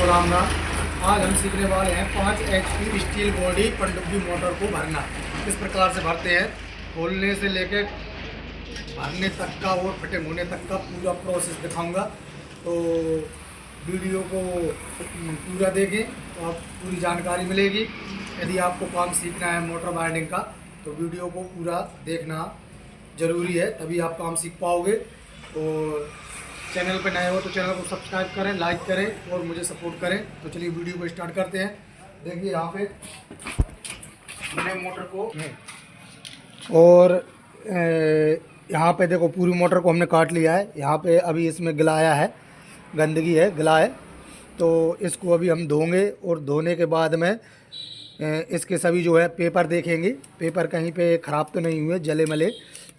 को राम राम। आज हम सीखने वाले हैं 5 HP स्टील बॉडी पनडुब्बी मोटर को भरना। किस प्रकार से भरते हैं, खोलने से लेके भरने तक का और फिटिंग होने तक का पूरा प्रोसेस दिखाऊंगा। तो वीडियो को पूरा देखें तो आप पूरी जानकारी मिलेगी। यदि आपको काम सीखना है मोटर वायरिंग का तो वीडियो को पूरा देखना ज़रूरी है, तभी आप काम सीख पाओगे। और चैनल पर नए हो तो चैनल को सब्सक्राइब करें, लाइक करें और मुझे सपोर्ट करें। तो चलिए वीडियो को स्टार्ट करते हैं। देखिए यहाँ पे मैंने मोटर को और यहाँ पे देखो पूरी मोटर को हमने काट लिया है। यहाँ पे अभी इसमें गिलाया है, गंदगी है, गिला है। तो इसको अभी हम धोएंगे और धोने के बाद में इसके सभी जो है पेपर देखेंगे, पेपर कहीं पे ख़राब तो नहीं हुए, जले मले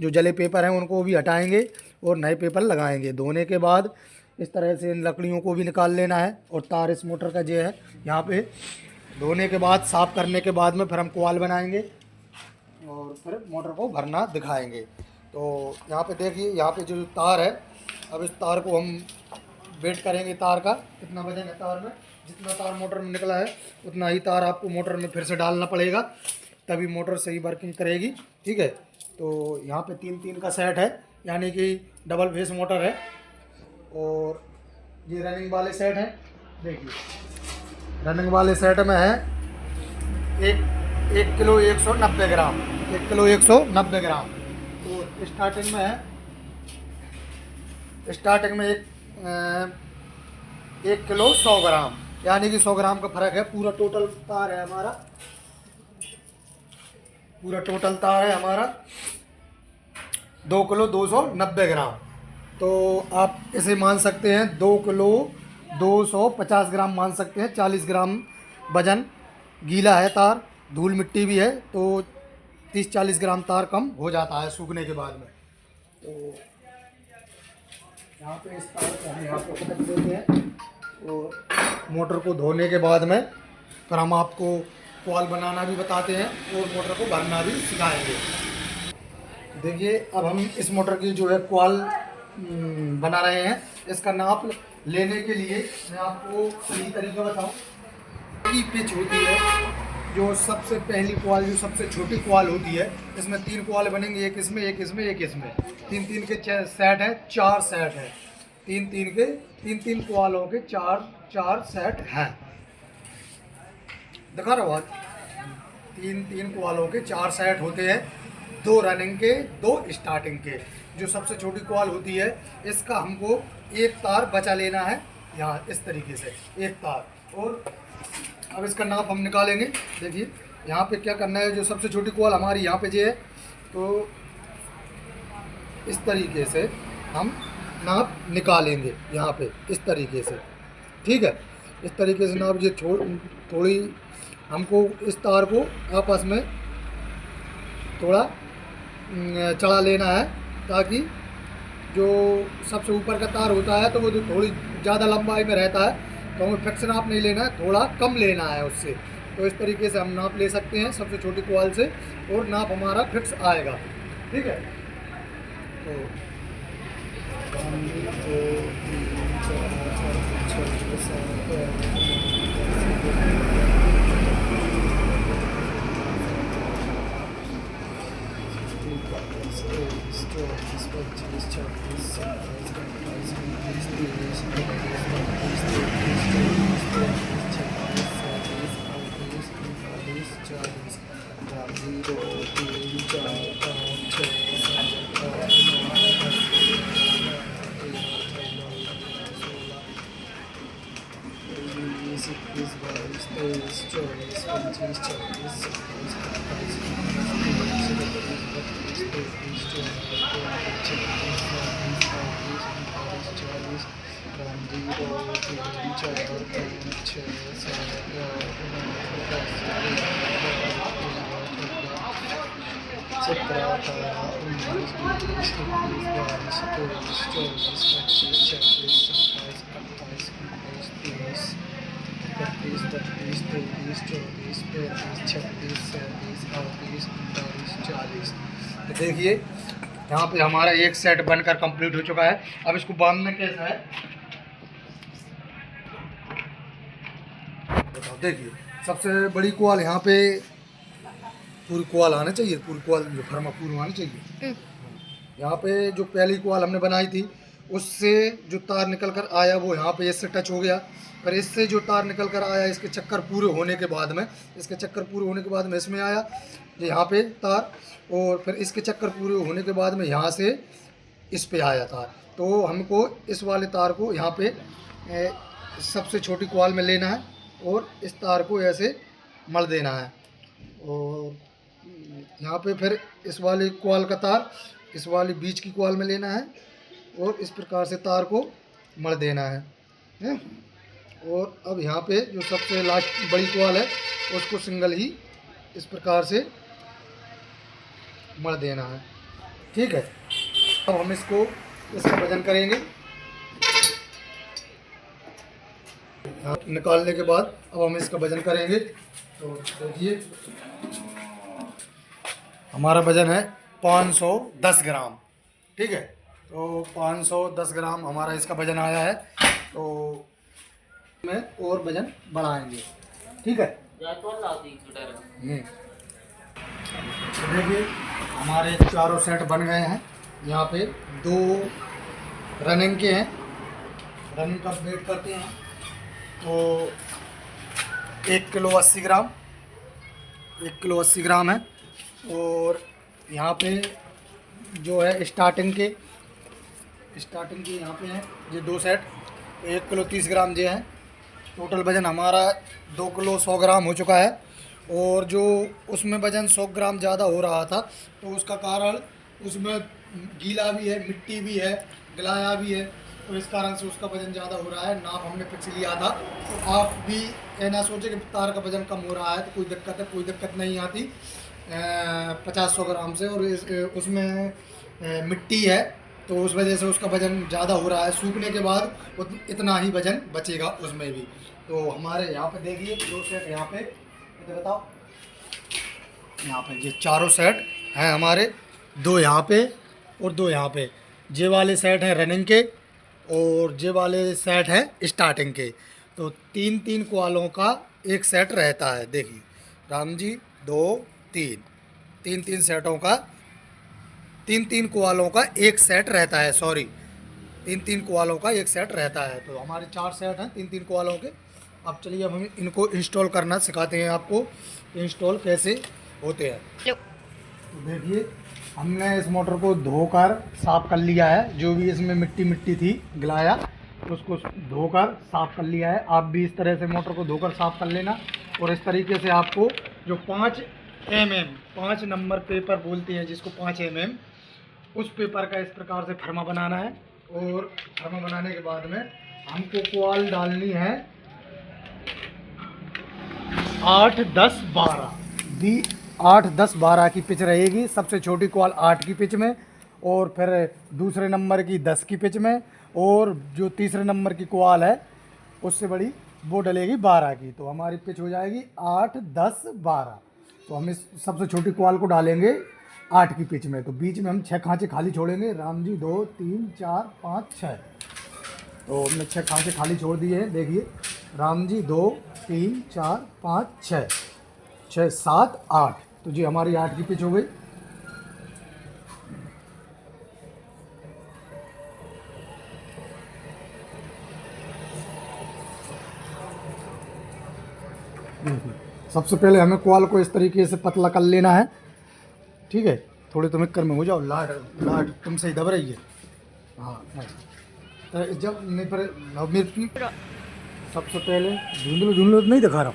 जो जले पेपर हैं उनको भी हटाएंगे और नए पेपर लगाएंगे। धोने के बाद इस तरह से इन लकड़ियों को भी निकाल लेना है और तार इस मोटर का जो है यहाँ पे धोने के बाद साफ़ करने के बाद में फिर हम कॉइल बनाएंगे और फिर मोटर को भरना दिखाएंगे। तो यहाँ पे देखिए, यहाँ पे जो तार है, अब इस तार को हम वेट करेंगे तार का कितना वजन है तार में। जितना तार मोटर में निकला है उतना ही तार आपको मोटर में फिर से डालना पड़ेगा, तभी मोटर सही वर्किंग करेगी। ठीक है, तो यहाँ पे 3-3 का सेट है, यानी कि डबल फेस मोटर है। और ये रनिंग वाले सेट हैं। देखिए रनिंग वाले सेट में है 1 किलो 190 ग्राम, 1 किलो 190 ग्राम। तो स्टार्टिंग में है, स्टार्टिंग में 1 किलो 100 ग्राम, यानी कि 100 ग्राम का फर्क है। पूरा टोटल तार है हमारा, पूरा टोटल तार है हमारा 2 किलो 290 ग्राम। तो आप इसे मान सकते हैं 2 किलो 250 ग्राम मान सकते हैं। 40 ग्राम वजन, गीला है तार, धूल मिट्टी भी है, तो 30-40 ग्राम तार कम हो जाता है सूखने के बाद में। तो यहाँ पे इस तार को हम यहाँ पे पटक देते हैं और मोटर को धोने के बाद में फिर हम आपको कॉइल बनाना भी बताते हैं और मोटर को भरना भी सिखाएंगे। देखिए अब हम इस मोटर की जो है कॉइल बना रहे हैं। इसका नाप लेने के लिए मैं आपको सही तरीका बताऊं। की पिच होती है, जो सबसे पहली कॉइल, जो सबसे छोटी कॉइल होती है, इसमें 3 कॉइल बनेंगे, एक इसमें, एक इसमें, एक इसमें। 3-3 के सेट हैं, 4 सेट हैं। 3-3 कॉइलों के 4 सेट हैं। दिखा रहा हूँ, 3 कॉइलों के 4 सेट होते हैं, 2 रनिंग के, 2 स्टार्टिंग के। जो सबसे छोटी कॉइल होती है इसका हमको एक तार बचा लेना है, यहाँ इस तरीके से एक तार। और अब इसका नाप हम निकालेंगे। देखिए यहाँ पे क्या करना है, जो सबसे छोटी कॉइल हमारी यहाँ पे जो है, तो इस तरीके से हम नाप निकालेंगे यहाँ पे इस तरीके से। ठीक है, इस तरीके से नाप ये थोड़ी हमको इस तार को आपस में थोड़ा चढ़ा लेना है, ताकि जो सबसे ऊपर का तार होता है तो वो थोड़ी ज़्यादा लंबाई में रहता है, तो हमें फिक्स नाप नहीं लेना है, थोड़ा कम लेना है उससे। तो इस तरीके से हम नाप ले सकते हैं सबसे छोटी कॉइल से और नाप हमारा फिक्स आएगा। ठीक है, तो 1 2 3 4 5 6 देखिए यहाँ पे हमारा एक सेट बनकर कंप्लीट हो चुका है। अब इसको बांधना कैसा है, बताओ, देखिए सबसे बड़ी कॉल यहाँ पे पूरी कॉल आना चाहिए, पूरी कॉल जो फर्मा पूरी आनी चाहिए। यहाँ पे जो पहली कॉल हमने बनाई थी उससे जो तार निकल कर आया वो यहाँ पे इससे टच हो गया, पर इससे जो तार निकल कर आया इसके चक्कर पूरे होने के बाद में, इसके चक्कर पूरे होने के बाद में इसमें आया ये यहाँ पे तार, और फिर इसके चक्कर पूरे होने के बाद में यहाँ से इस पे आया तार। तो हमको इस वाले तार को यहाँ पे सबसे छोटी कॉल में लेना है और इस तार को ऐसे मल देना है, और यहाँ पे फिर इस वाली कॉल का तार इस वाली बीच की कॉल में लेना है और इस प्रकार से तार को मल देना है। और अब यहाँ पे जो सबसे लास्ट बड़ी कॉल है उसको सिंगल ही इस प्रकार से मल देना है। ठीक है, अब हम इसका वजन करेंगे। निकालने के बाद अब हम इसका वजन करेंगे। तो देखिए हमारा वजन है 510 ग्राम। ठीक है, तो 510 ग्राम हमारा इसका वजन आया है। तो में और वजन बढ़ाएंगे। ठीक है, तो देखिए हमारे चारों सेट बन गए हैं। यहाँ पे 2 रनिंग के हैं, रनिंग का वेट करते हैं तो 1 किलो 80 ग्राम, 1 किलो 80 ग्राम है। और यहाँ पे जो है स्टार्टिंग के यहाँ पे हैं ये 2 सेट, 1 किलो 30 ग्राम ये हैं। टोटल वज़न हमारा 2 किलो 100 ग्राम हो चुका है। और जो उसमें वज़न 100 ग्राम ज़्यादा हो रहा था तो उसका कारण उसमें गीला भी है, मिट्टी भी है, गलाया भी है, तो इस कारण से उसका वज़न ज़्यादा हो रहा है। नाप हमने फिक्स लिया था, तो आप भी ये ना सोचे कि तार का वज़न कम हो रहा है तो कोई दिक्कत है, कोई दिक्कत नहीं आती 50-100 ग्राम से। और उसमें मिट्टी है तो उस वजह से उसका वज़न ज़्यादा हो रहा है। सूखने के बाद इतना ही वज़न बचेगा उसमें भी। तो हमारे यहाँ पे देखिए 2 सेट यहाँ पे बताओ, यहाँ पे ये चारों सेट हैं हमारे, 2 यहाँ पे और 2 यहाँ पे। ये वाले सेट हैं रनिंग के और ये वाले सेट हैं स्टार्टिंग के। तो 3-3 क्वालों का एक सेट रहता है। देखिए राम जी 2 3 सेटों का 3 क्वालों का एक सेट रहता है। सॉरी, 3 क्वालों का एक सेट रहता है। तो हमारे 4 सेट हैं 3 क्वालों के। अब चलिए अब हम इनको इंस्टॉल करना सिखाते हैं आपको, इंस्टॉल कैसे होते हैं। तो देखिए हमने इस मोटर को धोकर साफ़ कर लिया है, जो भी इसमें मिट्टी थी गिलाया उसको धोकर साफ़ कर लिया है। आप भी इस तरह से मोटर को धोकर साफ़ कर लेना। और इस तरीके से आपको जो 5 नंबर पेपर बोलते हैं जिसको 5 mm, उस पेपर का इस प्रकार से फर्मा बनाना है। और फर्मा बनाने के बाद में हमको कॉल डालनी है 8, 10, 12 दी 8, 10, 12 की पिच रहेगी। सबसे छोटी कॉल 8 की पिच में, और फिर दूसरे नंबर की 10 की पिच में, और जो तीसरे नंबर की कॉल है उससे बड़ी वो डलेगी 12 की। तो हमारी पिच हो जाएगी 8, 10, 12। तो हम इस सबसे छोटी कॉल को डालेंगे 8 की पिच में। तो बीच में हम 6 खांचे खाली छोड़ेंगे। राम जी 2, 3, 4, 5, 6। तो हमने 6 खांचे खाली छोड़ दिए हैं। देखिए राम जी 2, 3, 4, 5, 6, 6, 7, 8। तो जी हमारी 8 की पिच हो गई। सबसे पहले हमें कॉल को इस तरीके से पतला कर लेना है। ठीक है, थोड़ी तुम इक्कर में हो जाओ, लाड तुमसे ही दब रही है। हाँ तो जब नहीं पर मिर्ची सबसे पहले झुंझुल नहीं दिखा रहा हूँ।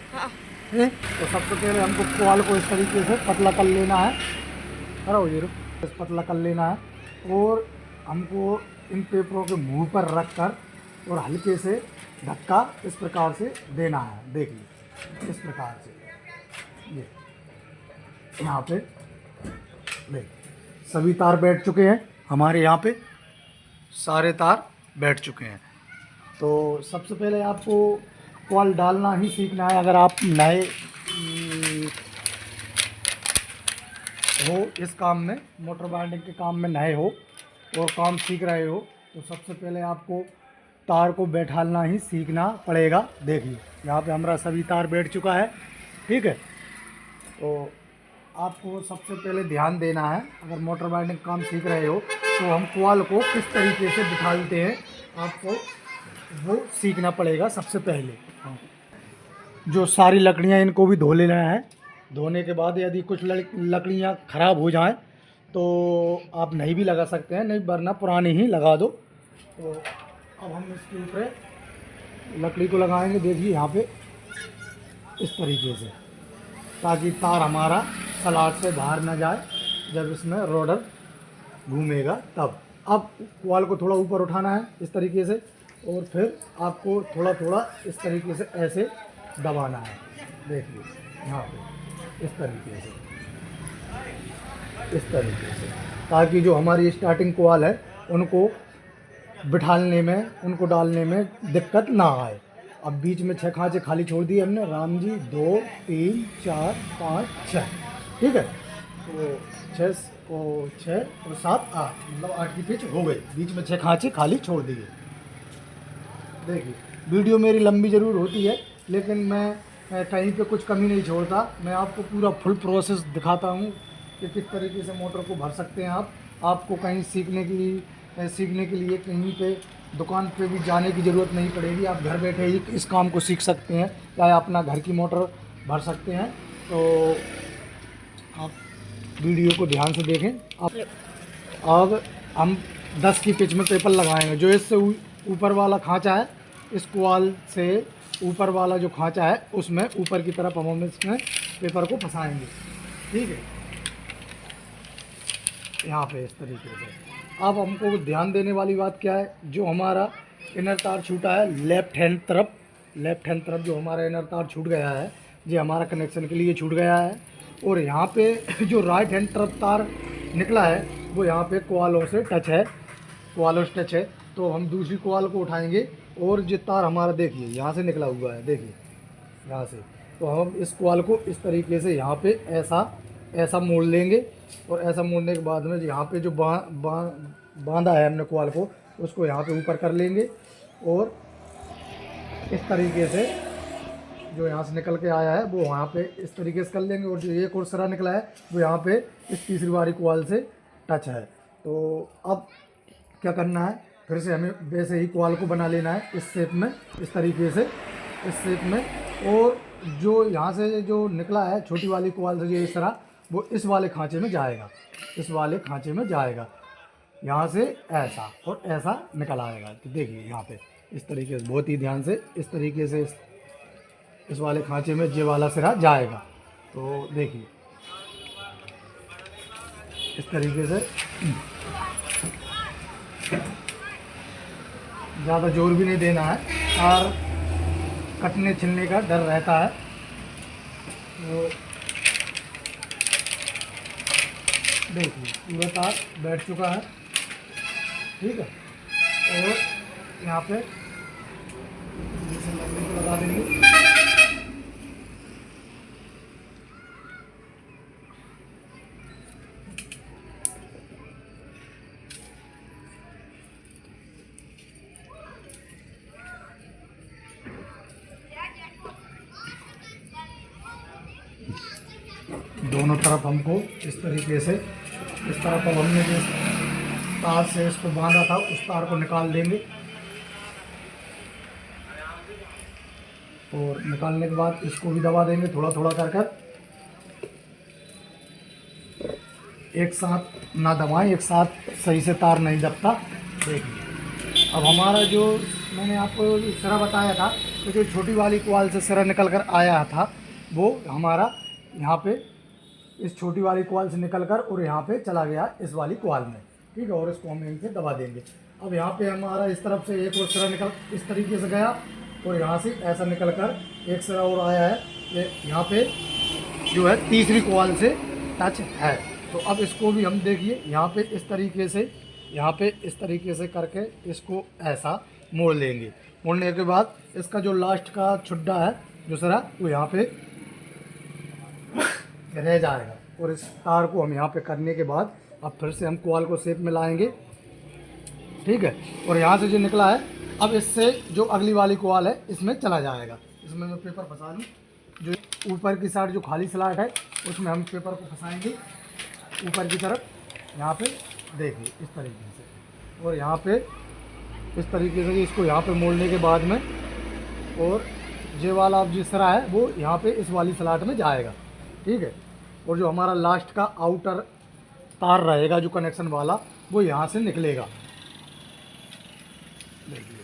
तो सबसे पहले हमको कॉल को इस तरीके से पतला कर लेना है। करो ये पतला कर लेना है। और हमको इन पेपरों के मुंह पर रख कर और हल्के से धक्का इस प्रकार से देना है। देखिए इस प्रकार से ये यहाँ पे ले सभी तार बैठ चुके हैं हमारे, यहाँ पे सारे तार बैठ चुके हैं। तो सबसे पहले आपको कॉल डालना ही सीखना है। अगर आप नए हो इस काम में, मोटर बाइंडिंग के काम में नए हो और काम सीख रहे हो, तो सबसे पहले आपको तार को बैठाना ही सीखना पड़ेगा। देखिए यहाँ पे हमारा सभी तार बैठ चुका है, ठीक है। तो आपको सबसे पहले ध्यान देना है, अगर मोटर वाइंडिंग काम सीख रहे हो तो हम कॉइल को किस तरीके से बिठाते हैं आपको वो सीखना पड़ेगा सबसे पहले। हाँ। जो सारी लकड़ियाँ इनको भी धो लेना है। धोने के बाद यदि कुछ लकड़ियाँ ख़राब हो जाएं तो आप नहीं भी लगा सकते हैं, नहीं वरना पुरानी ही लगा दो। तो अब हम इसके ऊपर लकड़ी को लगाएंगे। देखिए यहाँ पे इस तरीके से, ताकि तार हमारा सलाट से बाहर ना जाए जब इसमें रोडर घूमेगा तब। अब कॉइल को थोड़ा ऊपर उठाना है इस तरीके से, और फिर आपको थोड़ा थोड़ा इस तरीके से ऐसे दबाना है। देखिए यहाँ पे इस तरीके से, इस तरीके से, ताकि जो हमारी स्टार्टिंग कॉइल है उनको बिठाने में, उनको डालने में दिक्कत ना आए। अब बीच में 6 खांचे खाली छोड़ दिए हमने। राम जी 2 3 4 5 6, ठीक है। तो 6 और 7 8, मतलब 8 की पिच हो गई। बीच में 6 खांचे खाली छोड़ दिए। देखिए वीडियो मेरी लंबी ज़रूर होती है, लेकिन मैं कहीं पे कुछ कमी नहीं छोड़ता। मैं आपको पूरा फुल प्रोसेस दिखाता हूँ कि किस तरीके से मोटर को भर सकते हैं आप। आपको कहीं सीखने के लिए कहीं पे दुकान पे भी जाने की ज़रूरत नहीं पड़ेगी। आप घर बैठे ही इस काम को सीख सकते हैं, चाहे अपना घर की मोटर भर सकते हैं। तो आप वीडियो को ध्यान से देखें। अब हम 10 की पिच में पेपर लगाएंगे। जो इससे ऊपर वाला खांचा है, इस कॉइल से ऊपर वाला जो खांचा है उसमें ऊपर की तरफ हम इसमें पेपर को फंसाएंगे, ठीक है, यहाँ पे इस तरीके से। अब हमको ध्यान देने वाली बात क्या है, जो हमारा इनर तार छूटा है लेफ़्ट हैंड तरफ जो हमारा इनर तार छूट गया है, ये हमारा कनेक्शन के लिए छूट गया है। और यहाँ पे जो राइट हैंड तरफ तार निकला है वो यहाँ पे कॉइलों से टच है। तो हम दूसरी कॉइल को उठाएंगे और जो तार हमारा देखिए यहाँ से निकला हुआ है, देखिए यहाँ से, तो हम इस कॉइल को इस तरीके से यहाँ पे ऐसा मोड़ लेंगे। और ऐसा मोड़ने के बाद में यहाँ पे जो बांधा है हमने कॉइल को, उसको यहाँ पे ऊपर कर लेंगे। और इस तरीके से जो यहाँ से निकल के आया है वो वहाँ पे इस तरीके से कर लेंगे। और जो एक और सिरा निकला है वो यहाँ पे इस तीसरी वाली कॉइल से टच है। तो अब क्या करना है, फिर से हमें वैसे ही कॉइल को बना लेना है इस शेप में, इस तरीके से, इस शेप में। और जो यहाँ से जो निकला है छोटी वाली कॉइल से जो इस तरह, वो इस वाले खांचे में जाएगा, इस वाले खांचे में जाएगा। यहाँ से ऐसा और ऐसा निकल आएगा। तो देखिए यहाँ पे इस तरीके से, बहुत ही ध्यान से, इस तरीके से इस वाले खांचे में ये वाला सिरा जाएगा। तो देखिए इस तरीके से, ज़्यादा जोर भी नहीं देना है और कटने छिलने का डर रहता है। तो देखिए पूरा तार बैठ चुका है, ठीक है। और यहाँ पे लगा देंगे। दोनों तरफ हमको इस तरीके से, इस तरफ अब हमने जिस तार से इसको बांधा था उस तार को निकाल देंगे। और निकालने के बाद इसको भी दबा देंगे थोड़ा थोड़ा कर एक साथ ना दबाएं, एक साथ सही से तार नहीं दबता। देखिए अब हमारा जो मैंने आपको सिरा बताया था, तो जो छोटी वाली कॉइल से सिरा निकल कर आया था वो हमारा यहाँ पे इस छोटी वाली कॉइल से निकल कर और यहाँ पे चला गया इस वाली कॉइल में, ठीक है। और इसको हम यहीं से दबा देंगे। अब यहाँ पे हमारा इस तरफ से एक और सिरा निकल इस तरीके से गया और यहाँ से ऐसा निकल कर एक सिरा और आया है, ये यहाँ पे जो है तीसरी कॉइल से टच है। तो अब इसको भी हम देखिए यहाँ पे इस तरीके से, यहाँ पे इस तरीके से करके इसको ऐसा मोड़ लेंगे। मोड़ने के बाद इसका जो लास्ट का छुड्डा है जो सिरा, वो यहाँ पे रह जाएगा। और इस तार को हम यहाँ पे करने के बाद अब फिर से हम कॉइल को शेप में लाएंगे, ठीक है। और यहाँ से जो निकला है अब इससे जो अगली वाली कॉल है इसमें चला जाएगा। इसमें मैं पेपर फंसा लूँ। जो ऊपर की साइड जो खाली स्लॉट है उसमें हम पेपर को फंसाएंगे ऊपर की तरफ, यहाँ पे देखिए इस तरीके से, और यहाँ पे इस तरीके से इसको यहाँ पे मोड़ने के बाद में, और ये वाला अब जिस तरह है वो यहाँ पे इस वाली स्लॉट में जाएगा, ठीक है। और जो हमारा लास्ट का आउटर तार रहेगा जो कनेक्शन वाला, वो यहाँ से निकलेगा, देखिए।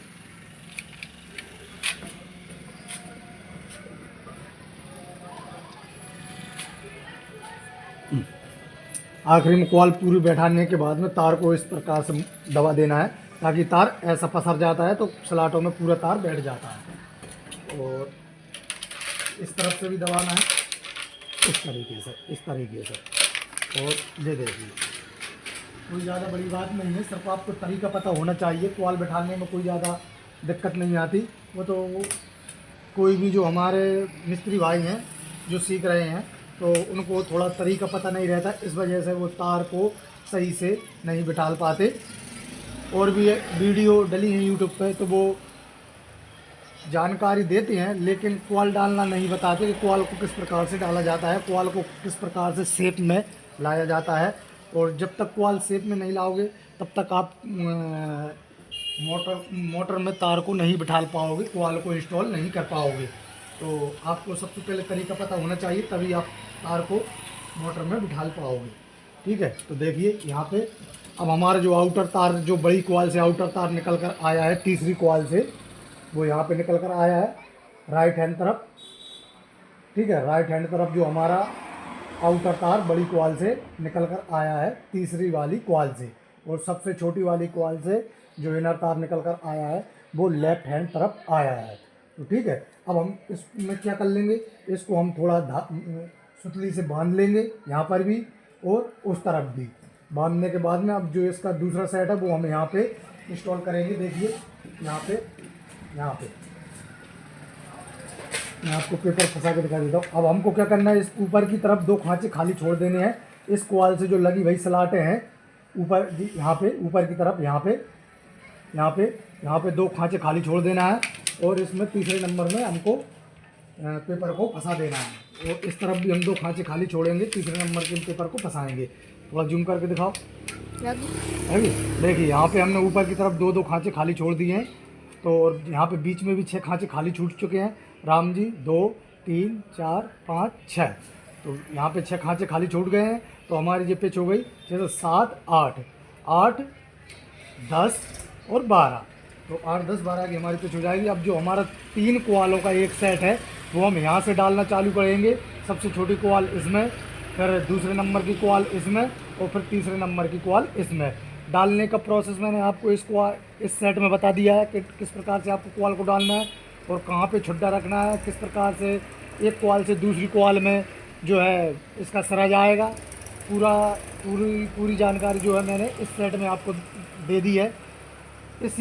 आखिरी में कॉल पूरी बैठाने के बाद में तार को इस प्रकार से दबा देना है ताकि तार ऐसा पसर जाता है तो स्लॉटों में पूरा तार बैठ जाता है। और इस तरफ से भी दबाना है इस तरीके से। और ये देखिए कोई ज़्यादा बड़ी बात नहीं है, सिर्फ आपको तरीका पता होना चाहिए। कॉल बैठाने में कोई ज़्यादा दिक्कत नहीं आती। वो तो कोई भी जो हमारे मिस्त्री भाई हैं जो सीख रहे हैं तो उनको थोड़ा तरीका पता नहीं रहता, इस वजह से वो तार को सही से नहीं बिठा पाते। और भी वीडियो डली हैं यूट्यूब पे तो वो जानकारी देते हैं लेकिन कॉल डालना नहीं बताते कि कॉल को किस प्रकार से डाला जाता है, कॉल को किस प्रकार से शेप में लाया जाता है। और जब तक कॉल शेप में नहीं लाओगे तब तक आप मोटर में तार को नहीं बिठा पाओगे, कॉल को इंस्टॉल नहीं कर पाओगे। तो आपको सबसे पहले तरीका पता होना चाहिए, तभी आप तार को मोटर में बिठा पाओगे, ठीक है। तो देखिए यहाँ पे अब हमारा जो आउटर तार, जो बड़ी कॉल से आउटर तार निकल कर आया है तीसरी कॉल से, वो यहाँ पे निकल कर आया है राइट हैंड तरफ, ठीक है। राइट हैंड तरफ जो हमारा आउटर तार बड़ी कॉल से निकल कर आया है तीसरी वाली कॉल से, और सबसे छोटी वाली कॉल से जो इनर तार निकल कर आया है वो लेफ्ट हैंड तरफ आया है। तो ठीक है, अब हम इसमें क्या कर लेंगे, इसको हम थोड़ा सुतली से बांध लेंगे यहाँ पर भी और उस तरफ भी। बांधने के बाद में अब जो इसका दूसरा सेट है वो हम यहाँ पे इंस्टॉल करेंगे। देखिए यहाँ पे मैं आपको पेपर फंसा के दिखा देता हूँ। अब हमको क्या करना है, इस ऊपर की तरफ 2 खांचे खाली छोड़ देने हैं। इस कॉल से जो लगी वही स्लॉटें हैं ऊपर, यहाँ पे ऊपर की तरफ यहाँ पे 2 खांचे खाली छोड़ देना है, और इसमें तीसरे नंबर में हमको पेपर को फंसा देना है। और इस तरफ भी हम 2 खांचे खाली छोड़ेंगे, तीसरे नंबर के पेपर को फंसाएंगे। थोड़ा जूम करके दिखाओ, है देखिए यहाँ पे हमने ऊपर की तरफ 2 खांचे खाली छोड़ दिए हैं। तो यहाँ पे बीच में भी 6 खांचे खाली छूट चुके हैं। राम जी 2 3 4 5 6, तो यहाँ पे 6 खांचे खाली छूट गए हैं। तो हमारी ये पिच हो गई जैसे 7 8 8 10 और 12, तो 8 10 12 की हमारी पिच हो जाएगी। अब जो हमारा 3 कोआलों का एक सेट है वो हम यहाँ से डालना चालू करेंगे। सबसे छोटी कोआल इसमें, फिर दूसरे नंबर की कोआल इसमें, और फिर तीसरे नंबर की कोआल इसमें। डालने का प्रोसेस मैंने आपको इस सेट में बता दिया है कि किस प्रकार से आपको कोआल को डालना है और कहाँ पे छुट्टा रखना है, किस प्रकार से एक कोआल से दूसरी कोआल में जो है इसका सरा जाएगा। पूरी जानकारी जो है मैंने इस सेट में आपको दे दी है। इस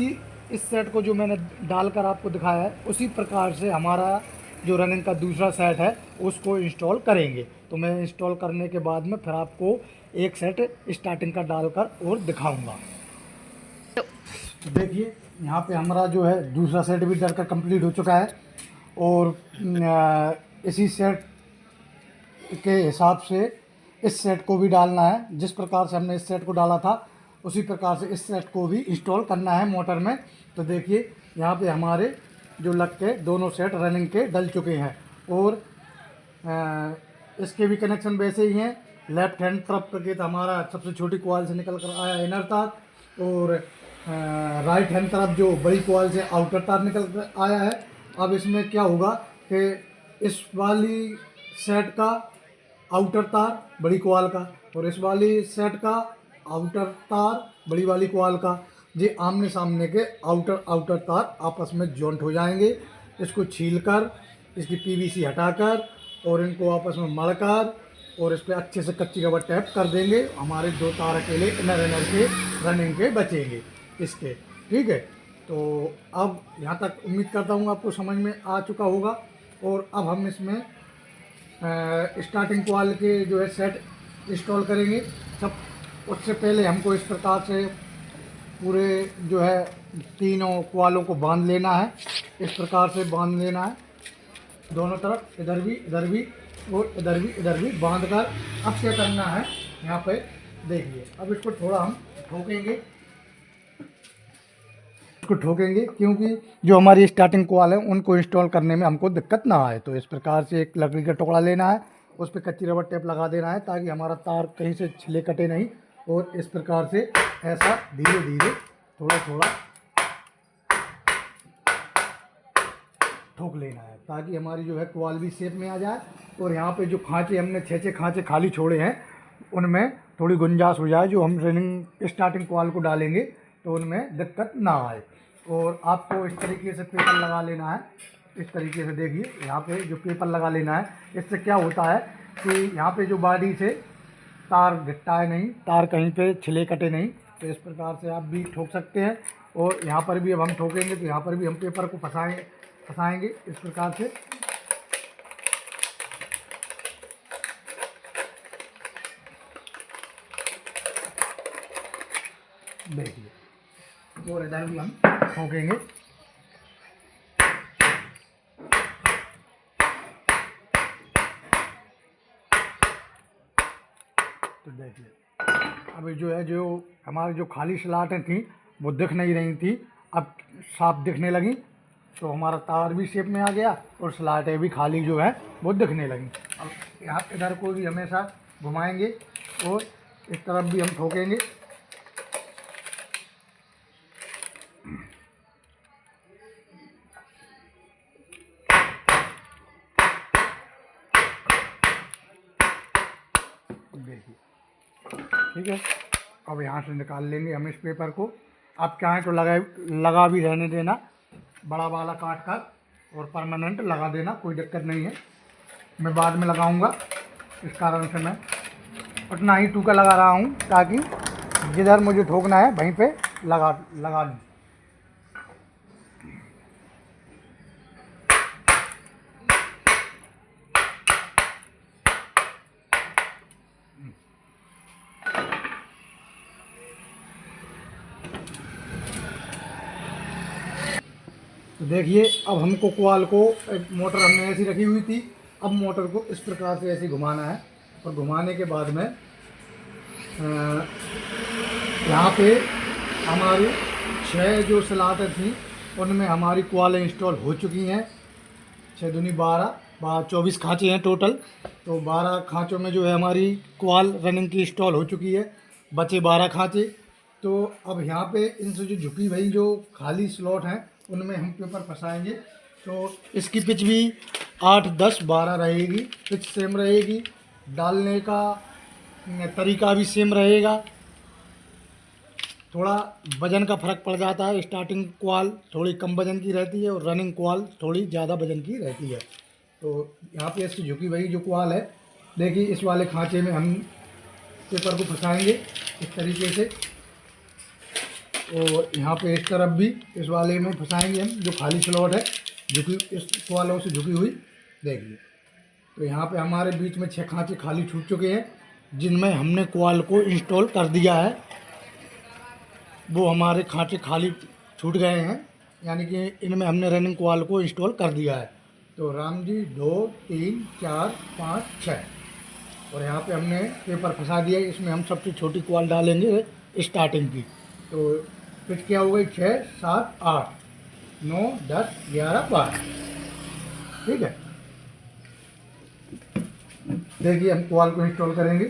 सेट को जो मैंने डालकर आपको दिखाया है उसी प्रकार से हमारा जो रनिंग का दूसरा सेट है उसको इंस्टॉल करेंगे। तो मैं इंस्टॉल करने के बाद में फिर आपको एक सेट स्टार्टिंग का डालकर और दिखाऊंगा। तो देखिए यहाँ पे हमारा जो है दूसरा सेट भी डलकर कंप्लीट हो चुका है, और इसी सेट के हिसाब से इस सेट को भी डालना है। जिस प्रकार से हमने इस सेट को डाला था उसी प्रकार से इस सेट को भी इंस्टॉल करना है मोटर में। तो देखिए यहाँ पे हमारे जो लग के दोनों सेट रनिंग के डल चुके हैं, और इसके भी कनेक्शन वैसे ही हैं। लेफ्ट हैंड तरफ करके तो हमारा सबसे छोटी कोआल से निकल कर आया इनर तार, और राइट हैंड तरफ जो बड़ी कोआल से आउटर तार निकल कर आया है। अब इसमें क्या होगा कि इस वाली सेट का आउटर तार बड़ी कोआल का और इस वाली सेट का आउटर तार बड़ी वाली कोआल का, ये आमने सामने के आउटर तार आपस में जॉइंट हो जाएंगे। इसको छीलकर इसकी पीवीसी हटाकर और इनको आपस में मढ़कर और इस पर अच्छे से कच्ची रबर टैप कर देंगे। हमारे 2 तार अकेले इनर के रनिंग के बचेंगे इसके, ठीक है। तो अब यहाँ तक उम्मीद करता हूँ आपको समझ में आ चुका होगा। और अब हम इसमें स्टार्टिंग कॉल के जो है सेट इंस्टॉल करेंगे। सब उससे पहले हमको इस प्रकार से पूरे जो है तीनों क्वालों को बांध लेना है। इस प्रकार से बांध लेना है दोनों तरफ, इधर भी और इधर भी बांध कर अब क्या करना है यहाँ पे देखिए। अब इसको थोड़ा हम ठोकेंगे क्योंकि जो हमारी स्टार्टिंग कॉल है उनको इंस्टॉल करने में हमको दिक्कत ना आए। तो इस प्रकार से एक लकड़ी का टुकड़ा लेना है, उस पर कच्ची रबड़ टेप लगा देना है ताकि हमारा तार कहीं से छिले कटे नहीं। और इस प्रकार से ऐसा धीरे धीरे थोड़ा थोड़ा ठोक लेना है ताकि हमारी जो है कॉल भी शेप में आ जाए। और यहाँ पे जो खांचे हमने 6 खांचे खाली छोड़े हैं उनमें थोड़ी गुंजाइश हो जाए, जो हम रनिंग स्टार्टिंग कॉल को डालेंगे तो उनमें दिक्कत ना आए। और आपको इस तरीके से पेपर लगा लेना है। इस तरीके से देखिए यहाँ पे जो पेपर लगा लेना है, इससे क्या होता है कि यहाँ पे जो बॉडी से तार घिट्टाए नहीं, तार कहीं पे छिले कटे नहीं। तो इस प्रकार से आप भी ठोक सकते हैं। और यहाँ पर भी अब हम ठोकेंगे तो यहाँ पर भी हम पेपर को फंसाएंगे इस प्रकार से। देखिए और इधर भी हम ठोकेंगे। तो देखिए अभी जो है, जो हमारी जो खाली स्लॉटें थी वो दिख नहीं रही थी, अब साफ दिखने लगी। तो हमारा तार भी शेप में आ गया और स्लॉटें भी खाली जो है वो दिखने लगी। अब यहाँ इधर को भी हमेशा घुमाएंगे और इस तरफ भी हम ठोकेंगे। देखिए ठीक है, अब यहाँ से निकाल लेंगे हम इस पेपर को। आप चाहें तो लगा भी रहने देना, बड़ा वाला काट कर और परमानेंट लगा देना, कोई दिक्कत नहीं है। मैं बाद में लगाऊंगा, इस कारण से मैं उतना ही टूका लगा रहा हूँ ताकि जिधर मुझे ठोकना है वहीं पे लगा लूँ। तो देखिए अब हमको कॉल को, मोटर हमने ऐसी रखी हुई थी, अब मोटर को इस प्रकार से ऐसे घुमाना है। और घुमाने के बाद में यहाँ पे हमारी 6 जो स्लॉटें थी उनमें हमारी कॉल इंस्टॉल हो चुकी हैं। 6 दूनी 12 24 खाँचे हैं टोटल। तो 12 खाँचों में जो है हमारी कॉल रनिंग की इंस्टॉल हो चुकी है, बचे 12 खाँचे। तो अब यहाँ पे इनसे जो झुकी हुई जो खाली स्लॉट हैं उनमें हम पेपर फंसाएंगे। तो इसकी पिच भी 8 10 12 रहेगी, पिच सेम रहेगी, डालने का तरीका भी सेम रहेगा। थोड़ा वज़न का फ़र्क पड़ जाता है, स्टार्टिंग कॉल थोड़ी कम वज़न की रहती है और रनिंग कॉल थोड़ी ज़्यादा वज़न की रहती है। तो यहाँ पे इसकी झुकी हुई जो कॉल है, देखिए इस वाले खांचे में हम पेपर को फंसाएंगे इस तरीके से। और यहाँ पे इस तरफ भी इस वाले में फंसाएंगे हम, जो खाली स्लॉट है झुकी, इस कॉलों से झुकी हुई। देखिए तो यहाँ पे हमारे बीच में 6 खांचे खाली छूट चुके हैं, जिनमें हमने कॉल को इंस्टॉल कर दिया है। वो हमारे खांचे खाली छूट गए हैं, यानी कि इनमें हमने रनिंग कॉल को इंस्टॉल कर दिया है। तो राम जी 2 3 4 5 6 और यहाँ पे हमने पेपर फंसा दिया। इसमें हम सबसे छोटी कॉल डालेंगे स्टार्टिंग की। तो फिर क्या हो गई 6 7 8 9 10 11 12। ठीक है, देखिए हम कॉल को इंस्टॉल करेंगे।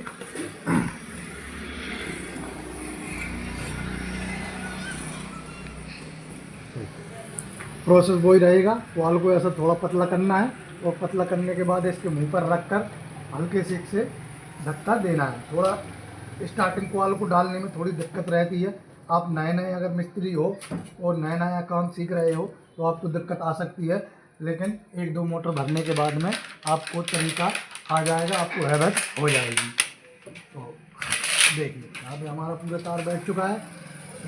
प्रोसेस वही रहेगा, कॉल को ऐसा थोड़ा पतला करना है और पतला करने के बाद इसके मुंह पर रखकर हल्के से धक्का देना है। थोड़ा स्टार्टिंग कॉल को डालने में थोड़ी दिक्कत रहती है। आप नए अगर मिस्त्री हो और नया काम सीख रहे हो तो आपको दिक्कत आ सकती है, लेकिन 1-2 मोटर भरने के बाद में आपको तरीका आ जाएगा, आपको हैबिट हो जाएगी। तो देखिए यहाँ पे हमारा पूरा तार बैठ चुका है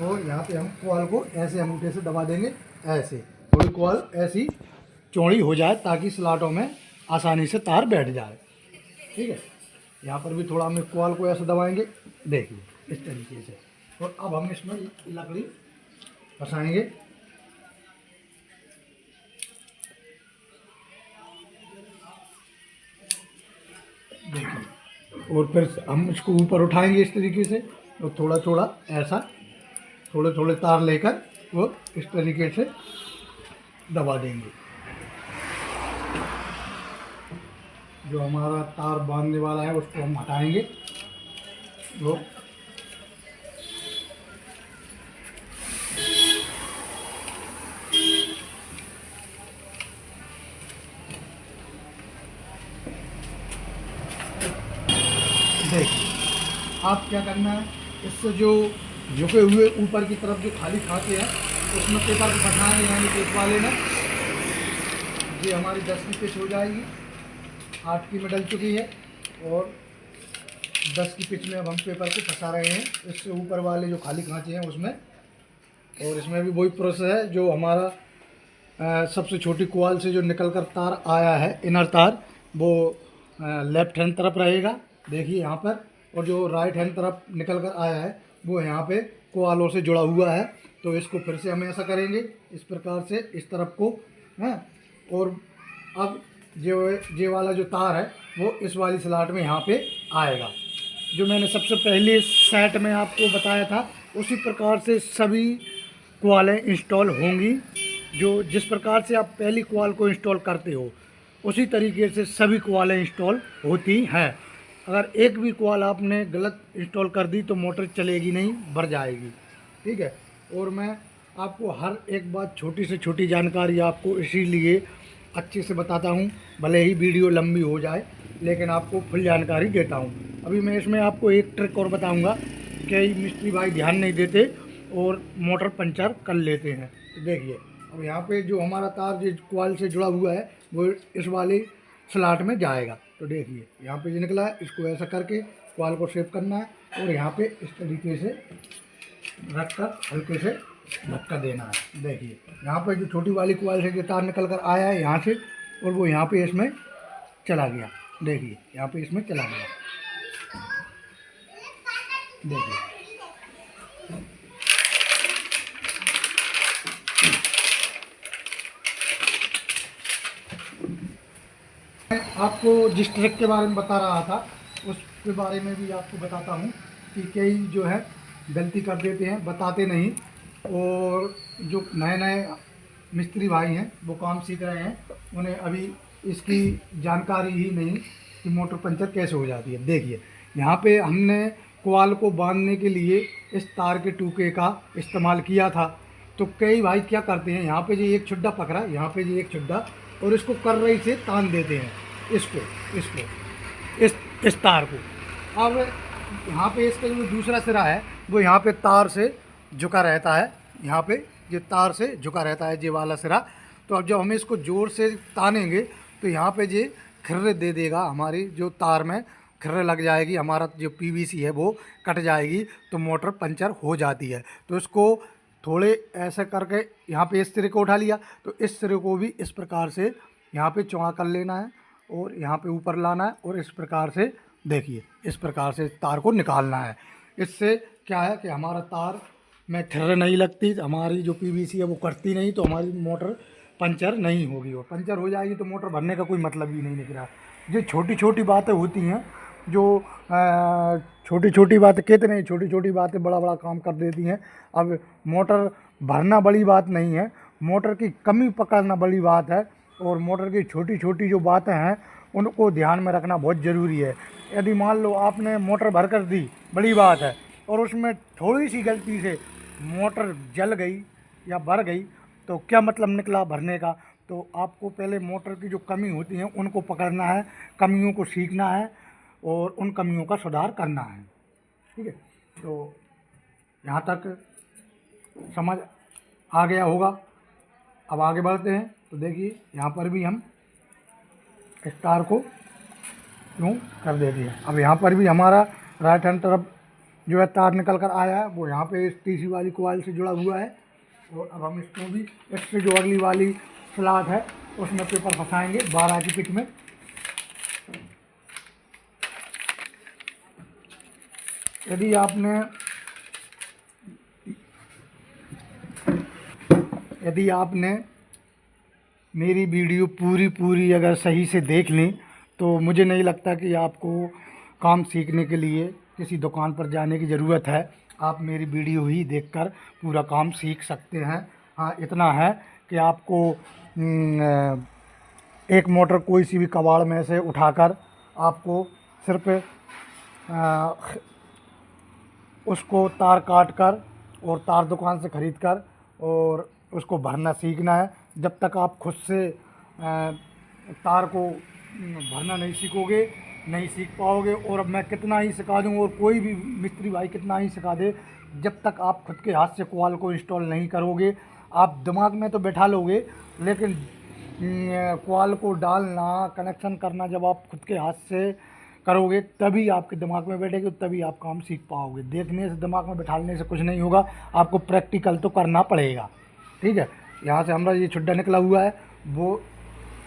और यहाँ पे हम कॉल को ऐसे अंगूठे से दबा देंगे, ऐसे थोड़ी कॉल ऐसी चौड़ी हो जाए ताकि स्लॉटों में आसानी से तार बैठ जाए। ठीक है, यहाँ पर भी थोड़ा हम कॉल को ऐसे दबाएंगे, देखिए इस तरीके से। और अब हम इसमें लकड़ी फंसाएंगे। देखिए, और फिर हम इसको ऊपर उठाएंगे इस तरीके से, और थोड़ा थोड़ा ऐसा थोड़े थोड़े तार लेकर वो इस तरीके से दबा देंगे। जो हमारा तार बांधने वाला है उसको हम हटाएंगे। वो देखिए, आप क्या करना है, इससे जो झुके हुए ऊपर की तरफ जो खाली खाते हैं उसमें पेपर को फंसाएंगे, यानी कि इस वाले में ये हमारी 10 की पिच हो जाएगी। 8 की में डल चुकी है और 10 की पिच में अब हम पेपर को फंसा रहे हैं इससे ऊपर वाले जो खाली खांचे हैं उसमें। और इसमें भी वही प्रोसेस है, जो हमारा सबसे छोटी कोआल से जो निकल कर तार आया है, इनर तार, वो लेफ्ट हैंड तरफ रहेगा, देखिए यहाँ पर। और जो राइट हैंड तरफ निकल कर आया है वो यहाँ पे कोआलों से जुड़ा हुआ है। तो इसको फिर से हम ऐसा करेंगे इस प्रकार से, इस तरफ को है। और अब ये वाला जो तार है वो इस वाली स्लॉट में यहाँ पे आएगा। जो मैंने सबसे पहले सेट में आपको बताया था उसी प्रकार से सभी कोआलें इंस्टॉल होंगी। जो जिस प्रकार से आप पहली कोआल को इंस्टॉल करते हो उसी तरीके से सभी कोआलें इंस्टॉल होती हैं। अगर एक भी कोआल आपने गलत इंस्टॉल कर दी तो मोटर चलेगी नहीं, भर जाएगी। ठीक है। और मैं आपको हर एक बात, छोटी से छोटी जानकारी आपको इसीलिए अच्छे से बताता हूँ, भले ही वीडियो लंबी हो जाए लेकिन आपको फुल जानकारी देता हूँ। अभी मैं इसमें आपको एक ट्रिक और बताऊँगा, कई मिस्त्री भाई ध्यान नहीं देते और मोटर पंचर कर लेते हैं। तो देखिए, अब यहाँ पे जो हमारा तार जो कोआल से जुड़ा हुआ है वो इस वाले स्लॉट में जाएगा। तो देखिए यहाँ पे जो निकला है, इसको ऐसा करके कोआल को सेव करना है और यहाँ पे इस तरीके से रख कर हल्के से धक्का देना है। देखिए यहाँ पे जो छोटी वाली कोआल से जो तार निकल कर आया है यहाँ से, और वो यहाँ पे इसमें चला गया। देखिए यहाँ पे इसमें चला गया। देखिए मैं आपको जिस ट्रिक के बारे में बता रहा था उसके बारे में भी आपको बताता हूँ कि कई जो है गलती कर देते हैं, बताते नहीं। और जो नए नए मिस्त्री भाई हैं वो काम सीख रहे हैं, उन्हें अभी इसकी जानकारी ही नहीं कि मोटर पंचर कैसे हो जाती है। देखिए यहाँ पे हमने कोआल को बांधने के लिए इस तार के टूके का इस्तेमाल किया था। तो कई भाई क्या करते हैं, यहाँ पे जो एक छुड्डा पकड़ा, यहाँ पे जो एक छुड्डा, और इसको कर्रई से तान देते हैं, इसको इस तार को। अब यहाँ पे इसका जो दूसरा सिरा है वो यहाँ पे तार से झुका रहता है, यहाँ पे ये तार से झुका रहता है ये वाला सिरा। तो अब जब हम इसको ज़ोर से तानेंगे तो यहाँ पे ये खिर्रे दे देगा, हमारी जो तार में खिर्रे लग जाएगी, हमारा जो पीवीसी है वो कट जाएगी, तो मोटर पंचर हो जाती है। तो इसको थोड़े ऐसे करके यहाँ पे इस सिरे को उठा लिया, तो इस सिरे को भी इस प्रकार से यहाँ पे चौड़ा कर लेना है और यहाँ पे ऊपर लाना है, और इस प्रकार से देखिए इस प्रकार से तार को निकालना है। इससे क्या है कि हमारा तार में ठर्रे नहीं लगती, हमारी जो पीवीसी है वो कटती नहीं, तो हमारी मोटर पंचर नहीं होगी। और पंचर हो जाएगी तो मोटर भरने का कोई मतलब ही नहीं निकल रहा। ये छोटी छोटी बातें होती हैं, जो छोटी छोटी बातें, कितने छोटी छोटी बातें बड़ा बड़ा काम कर देती हैं। अब मोटर भरना बड़ी बात नहीं है, मोटर की कमी पकड़ना बड़ी बात है। और मोटर की छोटी छोटी जो बातें हैं उनको ध्यान में रखना बहुत ज़रूरी है। यदि मान लो आपने मोटर भर कर दी, बड़ी बात है, और उसमें थोड़ी सी गलती से मोटर जल गई या भर गई, तो क्या मतलब निकला भरने का। तो आपको पहले मोटर की जो कमी होती है उनको पकड़ना है, कमियों को सीखना है और उन कमियों का सुधार करना है। ठीक है, तो यहाँ तक समझ आ गया होगा। अब आगे बढ़ते हैं। तो देखिए यहाँ पर भी हम इस तार को यूँ कर देते हैं। अब यहाँ पर भी हमारा राइट हैंड तरफ जो है तार निकल कर आया है, वो यहाँ पे इस तीसरी वाली कोआल से जुड़ा हुआ है। और अब हम इसको भी इससे जो अगली वाली स्लॉट है उसमें पेपर फंसाएंगे 12 की पिच में। यदि आपने यदि आपने मेरी वीडियो पूरी अगर सही से देख लें तो मुझे नहीं लगता कि आपको काम सीखने के लिए किसी दुकान पर जाने की ज़रूरत है। आप मेरी वीडियो ही देखकर पूरा काम सीख सकते हैं। हाँ, इतना है कि आपको एक मोटर कोई सी भी कबाड़ में से उठाकर आपको सिर्फ उसको तार काट कर और तार दुकान से ख़रीद कर और उसको भरना सीखना है। जब तक आप खुद से तार को भरना नहीं सीखोगे, नहीं सीख पाओगे। और अब मैं कितना ही सिखा दूँ और कोई भी मिस्त्री भाई कितना ही सिखा दे, जब तक आप खुद के हाथ से कॉल को इंस्टॉल नहीं करोगे, आप दिमाग में तो बैठा लोगे, लेकिन कॉल को डालना, कनेक्शन करना जब आप खुद के हाथ से करोगे तभी आपके दिमाग में बैठेगी, तभी आप काम सीख पाओगे। देखने से, दिमाग में बैठाने से कुछ नहीं होगा, आपको प्रैक्टिकल तो करना पड़ेगा। ठीक है, यहाँ से हमारा ये छुड्डा निकला हुआ है, वो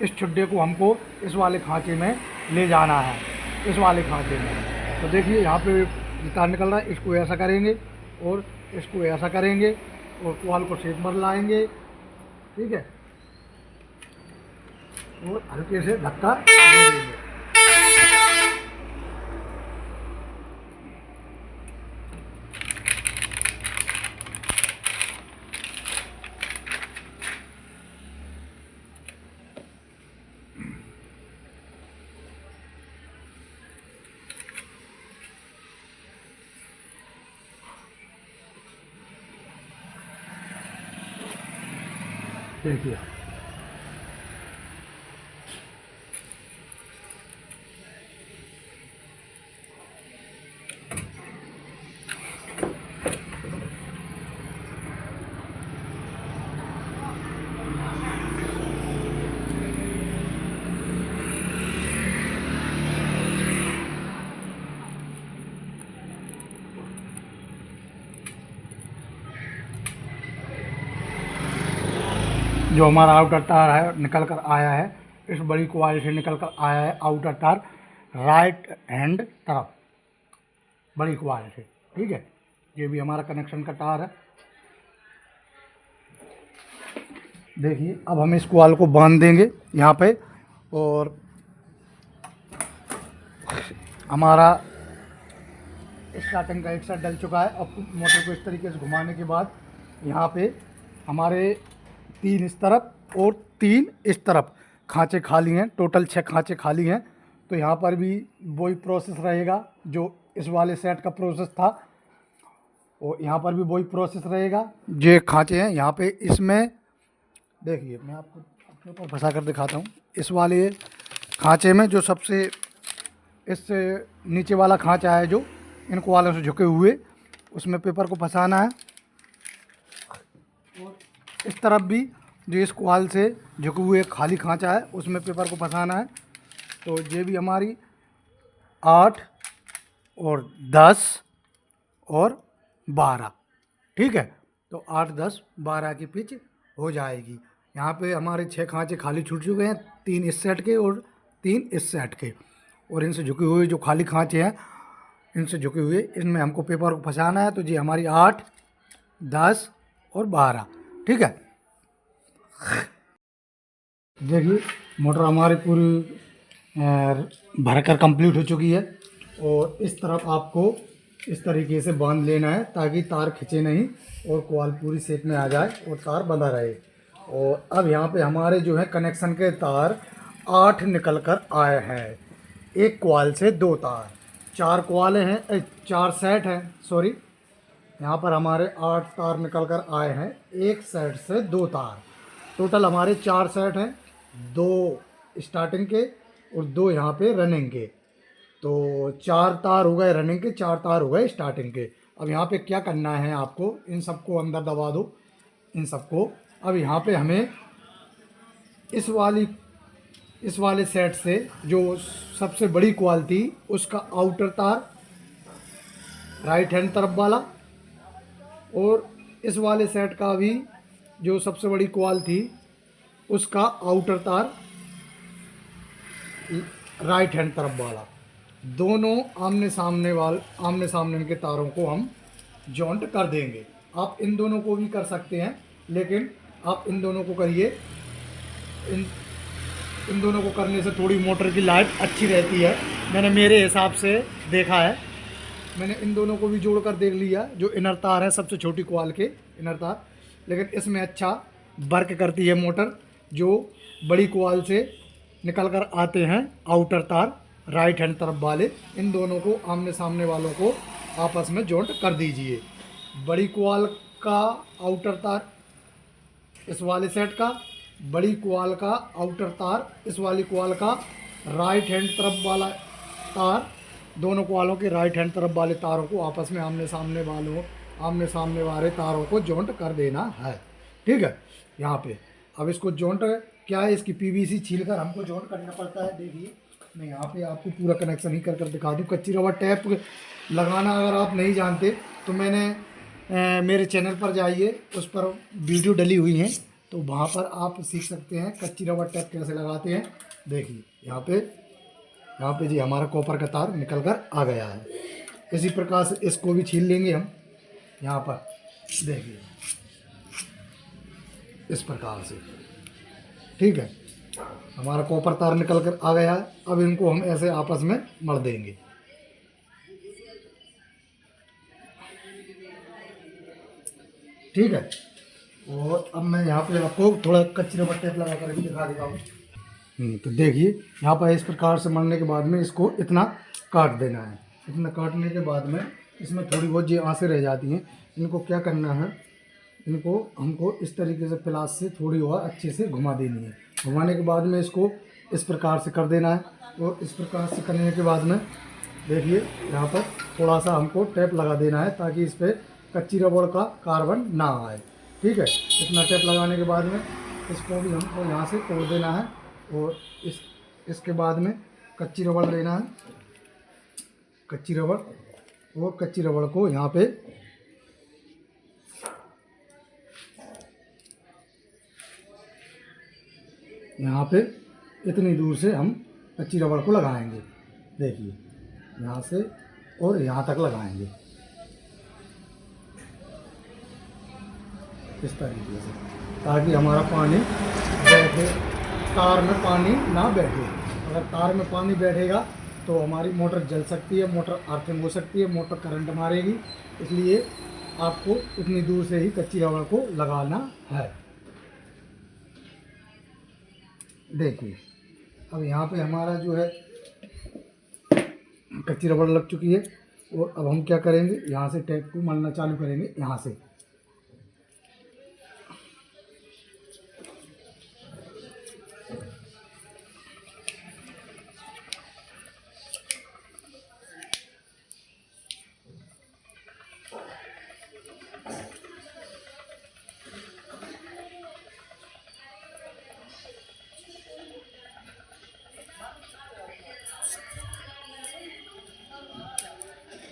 इस छुड्डे को हमको इस वाले खांचे में ले जाना है, इस वाले खांचे में। तो देखिए यहाँ पे तार निकल रहा है, इसको ऐसा करेंगे और इसको ऐसा करेंगे और कॉल को शेप में लाएंगे। ठीक है, और हल्के से धक्का दे देंगे। देखिए जो हमारा आउटर तार है निकल कर आया है, इस बड़ी कॉइल से निकल कर आया है आउटर तार राइट हैंड तरफ, बड़ी कॉइल से। ठीक है, ये भी हमारा कनेक्शन का तार है। देखिए अब हम इस कॉइल को बांध देंगे यहाँ पे, और हमारा स्टार्टिंग का एक साइड डल चुका है। अब मोटर को इस तरीके से घुमाने के बाद यहाँ पे हमारे 3 इस तरफ और 3 इस तरफ खांचे खाली हैं, टोटल 6 खांचे खाली हैं। तो यहाँ पर भी वही प्रोसेस रहेगा जो इस वाले सेट का प्रोसेस था, और यहाँ पर भी वही प्रोसेस रहेगा। जो खांचे हैं यहाँ पे, इसमें देखिए मैं आपको अपने ऊपर फंसा कर दिखाता हूँ। इस वाले खांचे में जो सबसे इससे नीचे वाला खांचा है, जो इन कॉलों से झुके हुए, उसमें पेपर को फंसाना है। और इस तरफ भी जो इस कॉल से झुके हुए खाली खांचा है, उसमें पेपर को फंसाना है। तो ये भी हमारी 8 और 10 और 12, ठीक है। तो 8, 10, 12 की पिच हो जाएगी। यहाँ पे हमारे 6 खांचे खाली छूट चुके हैं, 3 इस सेट के और 3 इस सेट के। और इनसे झुके हुए जो खाली खांचे हैं, इनसे झुके हुए, इनमें हमको पेपर को फंसाना है। तो ये हमारी 8, 10 और 12, ठीक है। देखिए मोटर हमारी पूरी भरकर कंप्लीट हो चुकी है, और इस तरफ आपको इस तरीके से बांध लेना है ताकि तार खिंचे नहीं और कॉइल पूरी शेप में आ जाए और तार बंधा रहे। और अब यहाँ पे हमारे जो है कनेक्शन के तार 8 निकल कर आए हैं। एक कॉइल से 2 तार, 4 कॉइल हैं, 4 सेट हैं, सॉरी। यहाँ पर हमारे 8 तार निकल कर आए हैं, एक सेट से 2 तार। टोटल हमारे 4 सेट हैं, 2 स्टार्टिंग के और 2 यहाँ पे रनिंग के। तो 4 तार हो गए रनिंग के, 4 तार हो गए स्टार्टिंग के। अब यहाँ पे क्या करना है आपको, इन सबको अंदर दबा दो, इन सबको। अब यहाँ पे हमें इस वाले सेट से जो सबसे बड़ी कॉइल थी, उसका आउटर तार राइट हैंड तरफ वाला, और इस वाले सेट का भी जो सबसे बड़ी कॉइल थी, उसका आउटर तार राइट हैंड तरफ वाला, दोनों आमने सामने इनके तारों को हम जॉइंट कर देंगे। आप इन दोनों को भी कर सकते हैं, लेकिन आप इन दोनों को करिए। इन इन दोनों को करने से थोड़ी मोटर की लाइफ अच्छी रहती है, मैंने मेरे हिसाब से देखा है। मैंने इन दोनों को भी जोड़कर देख लिया, जो इनर तार है सबसे छोटी क्वाल के इनर तार, लेकिन इसमें अच्छा वर्क करती है मोटर। जो बड़ी क्वाल से निकल कर आते हैं आउटर तार राइट हैंड तरफ वाले, इन दोनों को आमने सामने वालों को आपस में जॉइंट कर दीजिए। बड़ी क्वाल का आउटर तार इस वाले सेट का, बड़ी क्वाल का आउटर तार इस वाली क्वाल का, राइट हैंड तरफ वाला तार, दोनों क्वालों के राइट हैंड तरफ वाले तारों को आपस में आमने सामने वाले तारों को जॉइंट कर देना है। ठीक है, यहाँ पे अब इसको जॉइंट क्या है, इसकी पीवीसी छील कर हमको जॉइंट करना पड़ता है। देखिए मैं यहाँ पे आपको पूरा कनेक्शन ही कर दिखा दूँ। कच्ची रबड़ टैप लगाना अगर आप नहीं जानते तो मैंने मेरे चैनल पर जाइए, उस पर वीडियो डली हुई हैं, तो वहाँ पर आप सीख सकते हैं कच्ची रबड़ टैप कैसे लगाते हैं। देखिए यहाँ पे जी हमारा कॉपर का तार निकल कर आ गया है। इसी प्रकार से इसको भी छील लेंगे हम। यहाँ पर देखिए इस प्रकार से, ठीक है, हमारा कॉपर तार निकल कर आ गया है। अब इनको हम ऐसे आपस में मड़ देंगे। ठीक है, और अब मैं यहाँ पे आपको थोड़ा कच्ची रबड़ टेप लगा कर भी दिखा देता हूँ। तो देखिए यहाँ पर इस प्रकार से मरने के बाद में इसको इतना काट देना है। इतना काटने के बाद में इसमें थोड़ी बहुत जो आंसें रह जाती हैं, इनको क्या करना है, इनको हमको इस तरीके से प्लास से थोड़ी और अच्छे से घुमा देनी है। घुमाने के बाद में इसको इस प्रकार से कर देना है। और इस प्रकार से करने के बाद में देखिए यहाँ पर थोड़ा सा हमको टेप लगा देना है, ताकि इस पर कच्ची रबड़ का कार्बन ना आए। ठीक है, इतना टेप लगाने के बाद में इसको भी हमको यहाँ से तोड़ देना है। और इसके बाद में कच्ची रबड़ लेना है, कच्ची रबड़, और कच्ची रबड़ को यहाँ पे इतनी दूर से हम कच्ची रबड़ को लगाएंगे। देखिए यहाँ से और यहाँ तक लगाएंगे इस तरीके से, ताकि हमारा पानी बैठे, तार में पानी ना बैठे। अगर तार में पानी बैठेगा तो हमारी मोटर जल सकती है, मोटर अर्थिंग हो सकती है, मोटर करंट मारेगी। इसलिए आपको इतनी दूर से ही कच्ची रबड़ को लगाना है। देखिए अब यहाँ पे हमारा जो है कच्ची रबड़ लग चुकी है। और अब हम क्या करेंगे, यहाँ से टेप को मलना चालू करेंगे। यहाँ से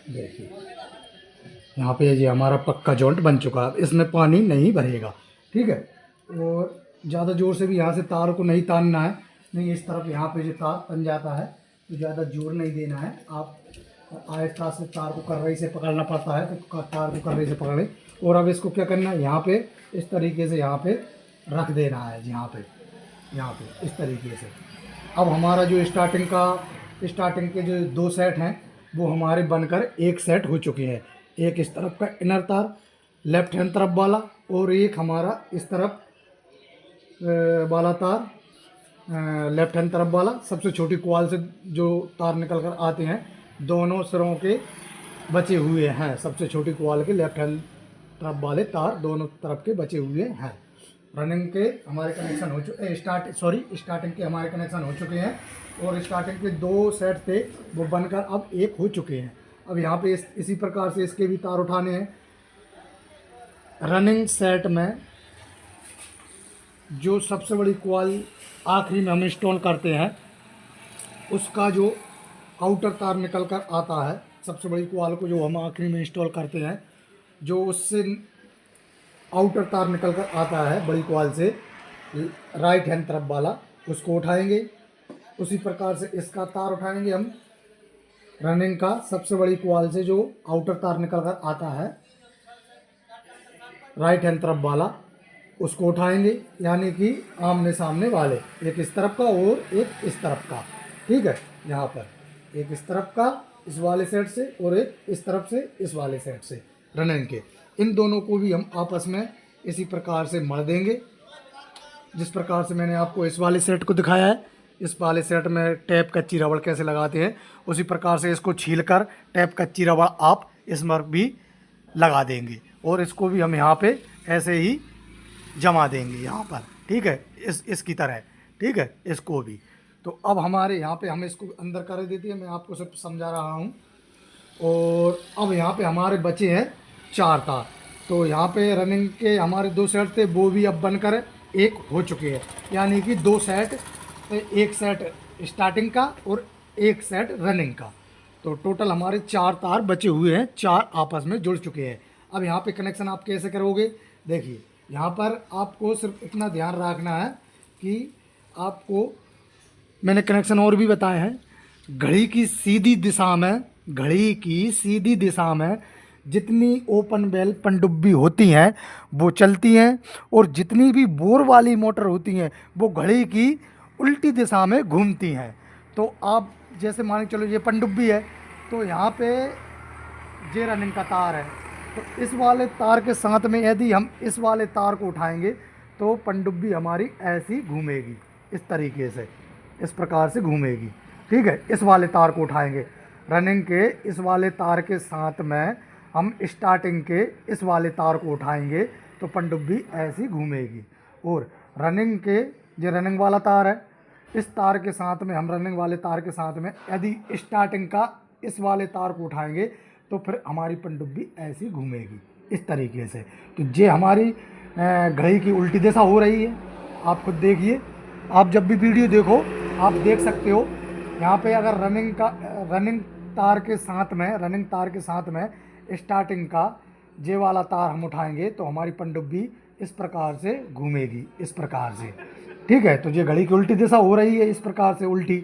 देखिए यहाँ पे ये हमारा पक्का जॉइंट बन चुका है। इसमें पानी नहीं भरेगा। ठीक है, और ज़्यादा ज़ोर से भी यहाँ से तार को नहीं तानना है। नहीं, इस तरफ यहाँ पे जो तार तन जाता है तो ज़्यादा जोर नहीं देना है। आप आहिस्ता से तार को कर्रई से पकड़ना पड़ता है, तो तार को कर्रई से पकड़ें। और अब इसको क्या करना है, यहाँ पे इस तरीके से यहाँ पे रख देना है। यहाँ पे इस तरीके से। अब हमारा जो स्टार्टिंग के जो 2 सेट हैं वो हमारे बनकर एक सेट हो चुके हैं। एक इस तरफ का इनर तार लेफ्ट हैंड तरफ वाला, और एक हमारा इस तरफ वाला तार लेफ्ट हैंड तरफ वाला। सबसे छोटी क्वाल से जो तार निकल कर आते हैं दोनों सिरों के बचे हुए हैं। सबसे छोटी क्वाल के लेफ्ट हैंड तरफ वाले तार दोनों तरफ के बचे हुए हैं। रनिंग के हमारे कनेक्शन हो चुके, स्टार्टिंग के हमारे कनेक्शन हो चुके हैं। और स्टार्टिंग के 2 सेट थे वो बनकर अब एक हो चुके हैं। अब यहाँ पे इसी प्रकार से इसके भी तार उठाने हैं। रनिंग सेट में जो सबसे बड़ी क्वाल आखिरी में हम इंस्टॉल करते हैं, उसका जो आउटर तार निकल कर आता है, सबसे बड़ी क्वाल को जो हम आखिरी में इंस्टॉल करते हैं, जो उससे आउटर तार निकल कर आता है बड़ी क्वाल से राइट हैंड तरफ वाला, उसको उठाएंगे। उसी प्रकार से इसका तार उठाएंगे हम। रनिंग का सबसे बड़ी क्वाल से जो आउटर तार निकल कर आता है राइट हैंड तरफ वाला, उसको उठाएंगे, यानी कि आमने सामने वाले, एक इस तरफ का और एक इस तरफ का। ठीक है, यहाँ पर एक इस तरफ का इस वाले साइड से और एक इस तरफ से इस वाले साइड से रनिंग के, इन दोनों को भी हम आपस में इसी प्रकार से मढ़ देंगे। जिस प्रकार से मैंने आपको इस वाले सेट को दिखाया है, इस वाले सेट में टैप कच्ची रबड़ कैसे लगाते हैं, उसी प्रकार से इसको छीलकर टैप कच्ची रबड़ आप इसमें भी लगा देंगे और इसको भी हम यहाँ पे ऐसे ही जमा देंगे यहाँ पर। ठीक है, इसकी तरह। ठीक है, इसको भी। तो अब हमारे यहाँ पे हम इसको अंदर कर देते हैं, मैं आपको सिर्फ समझा रहा हूँ। और अब यहाँ पे हमारे बचे हैं 4 तार। तो यहाँ पे रनिंग के हमारे 2 सेट थे, वो भी अब बनकर एक हो चुके हैं, यानी कि 2 सेट, एक सेट स्टार्टिंग का और एक सेट रनिंग का। तो टोटल हमारे 4 तार बचे हुए हैं, 4 आपस में जुड़ चुके हैं। अब यहाँ पे कनेक्शन आप कैसे करोगे, देखिए यहाँ पर आपको सिर्फ इतना ध्यान रखना है कि आपको मैंने कनेक्शन और भी बताए हैं। घड़ी की सीधी दिशा में, घड़ी की सीधी दिशा में जितनी ओपन बेल पनडुब्बी होती हैं वो चलती हैं, और जितनी भी बोर वाली मोटर होती हैं वो घड़ी की उल्टी दिशा में घूमती हैं। तो आप जैसे मान के चलो ये पनडुब्बी है, तो यहाँ पे ये रनिंग का तार है, तो इस वाले तार के साथ में यदि हम इस वाले तार को उठाएंगे तो पनडुब्बी हमारी ऐसी घूमेगी, इस तरीके से, इस प्रकार से घूमेगी। ठीक है, इस वाले तार को उठाएंगे, रनिंग के इस वाले तार के साथ में हम स्टार्टिंग के इस वाले तार को उठाएंगे तो पनडुब्बी ऐसी घूमेगी। और रनिंग के जो रनिंग वाला तार है, इस तार के साथ में हम रनिंग वाले तार के साथ में यदि स्टार्टिंग का इस वाले तार को उठाएंगे तो फिर हमारी पनडुब्बी ऐसी घूमेगी, इस तरीके से। तो ये हमारी घड़ी की उल्टी दिशा हो रही है। आप खुद देखिए, आप जब भी वीडियो देखो आप देख सकते हो। यहाँ पे अगर रनिंग तार के साथ में स्टार्टिंग का जे वाला तार हम उठाएंगे तो हमारी पनडुब्बी इस प्रकार से घूमेगी, इस प्रकार से। ठीक है, तो ये घड़ी की उल्टी दिशा हो रही है, इस प्रकार से उल्टी।